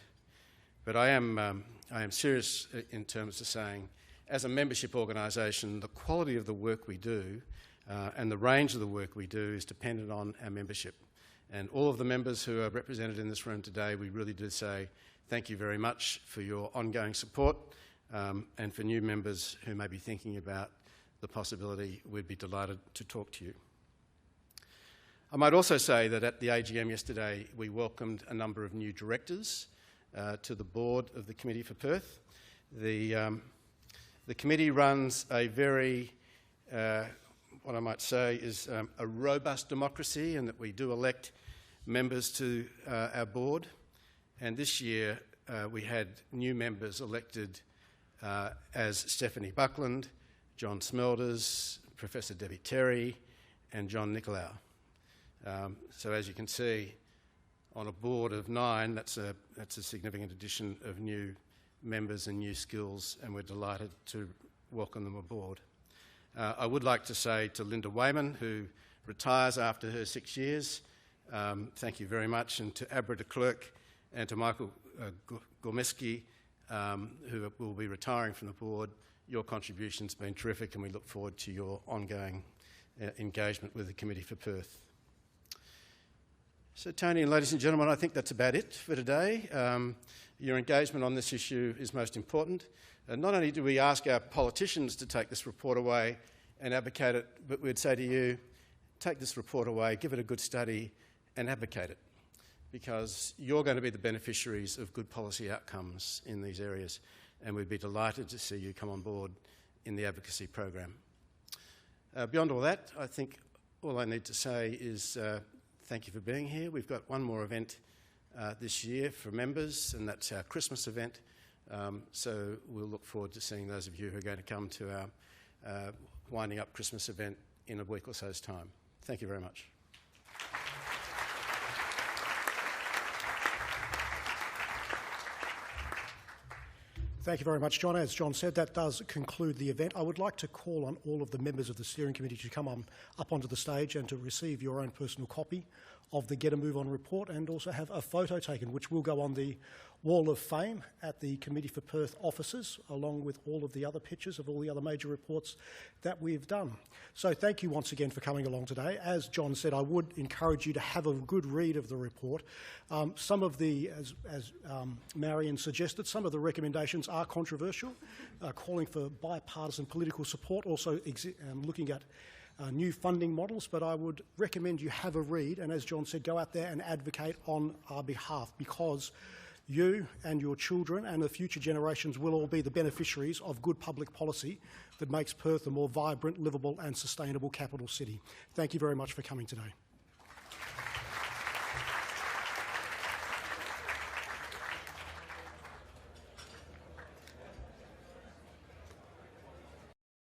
But I am serious in terms of saying, as a membership organisation, the quality of the work we do and the range of the work we do is dependent on our membership. And all of the members who are represented in this room today, we really do say thank you very much for your ongoing support, and for new members who may be thinking about the possibility, we'd be delighted to talk to you. I might also say that at the AGM yesterday, we welcomed a number of new directors to the board of the Committee for Perth. The committee runs a very, what I might say is a robust democracy, in that we do elect members to our board. And this year we had new members elected as Stephanie Buckland, John Smelders, Professor Debbie Terry, and John Nicolau. So as you can see, on a board of 9, that's a significant addition of new members and new skills, and we're delighted to welcome them aboard. I would like to say to Linda Wayman, who retires after her 6 years, thank you very much, and to Abra de Klerk and to Michael Gormeski, who will be retiring from the board. Your contribution's been terrific, and we look forward to your ongoing engagement with the Committee for Perth. So, Tony and ladies and gentlemen, I think that's about it for today. Your engagement on this issue is most important. Not only do we ask our politicians to take this report away and advocate it, but we'd say to you, take this report away, give it a good study and advocate it, because you're going to be the beneficiaries of good policy outcomes in these areas, and we'd be delighted to see you come on board in the advocacy program. Beyond all that, I think all I need to say is thank you for being here. We've got one more event this year for members, and that's our Christmas event. So we'll look forward to seeing those of you who are going to come to our winding up Christmas event in a week or so's time. Thank you very much. Thank you very much, John. As John said, that does conclude the event. I would like to call on all of the members of the steering committee to come up onto the stage and to receive your own personal copy of the Get a Move On report, and also have a photo taken, which will go on the Wall of Fame at the Committee for Perth offices, along with all of the other pictures of all the other major reports that we've done. So thank you once again for coming along today. As John said, I would encourage you to have a good read of the report. Some of the, as Marion suggested, some of the recommendations are controversial, calling for bipartisan political support, also looking at new funding models, but I would recommend you have a read, and as John said, go out there and advocate on our behalf, because you and your children and the future generations will all be the beneficiaries of good public policy that makes Perth a more vibrant, livable and sustainable capital city. Thank you very much for coming today.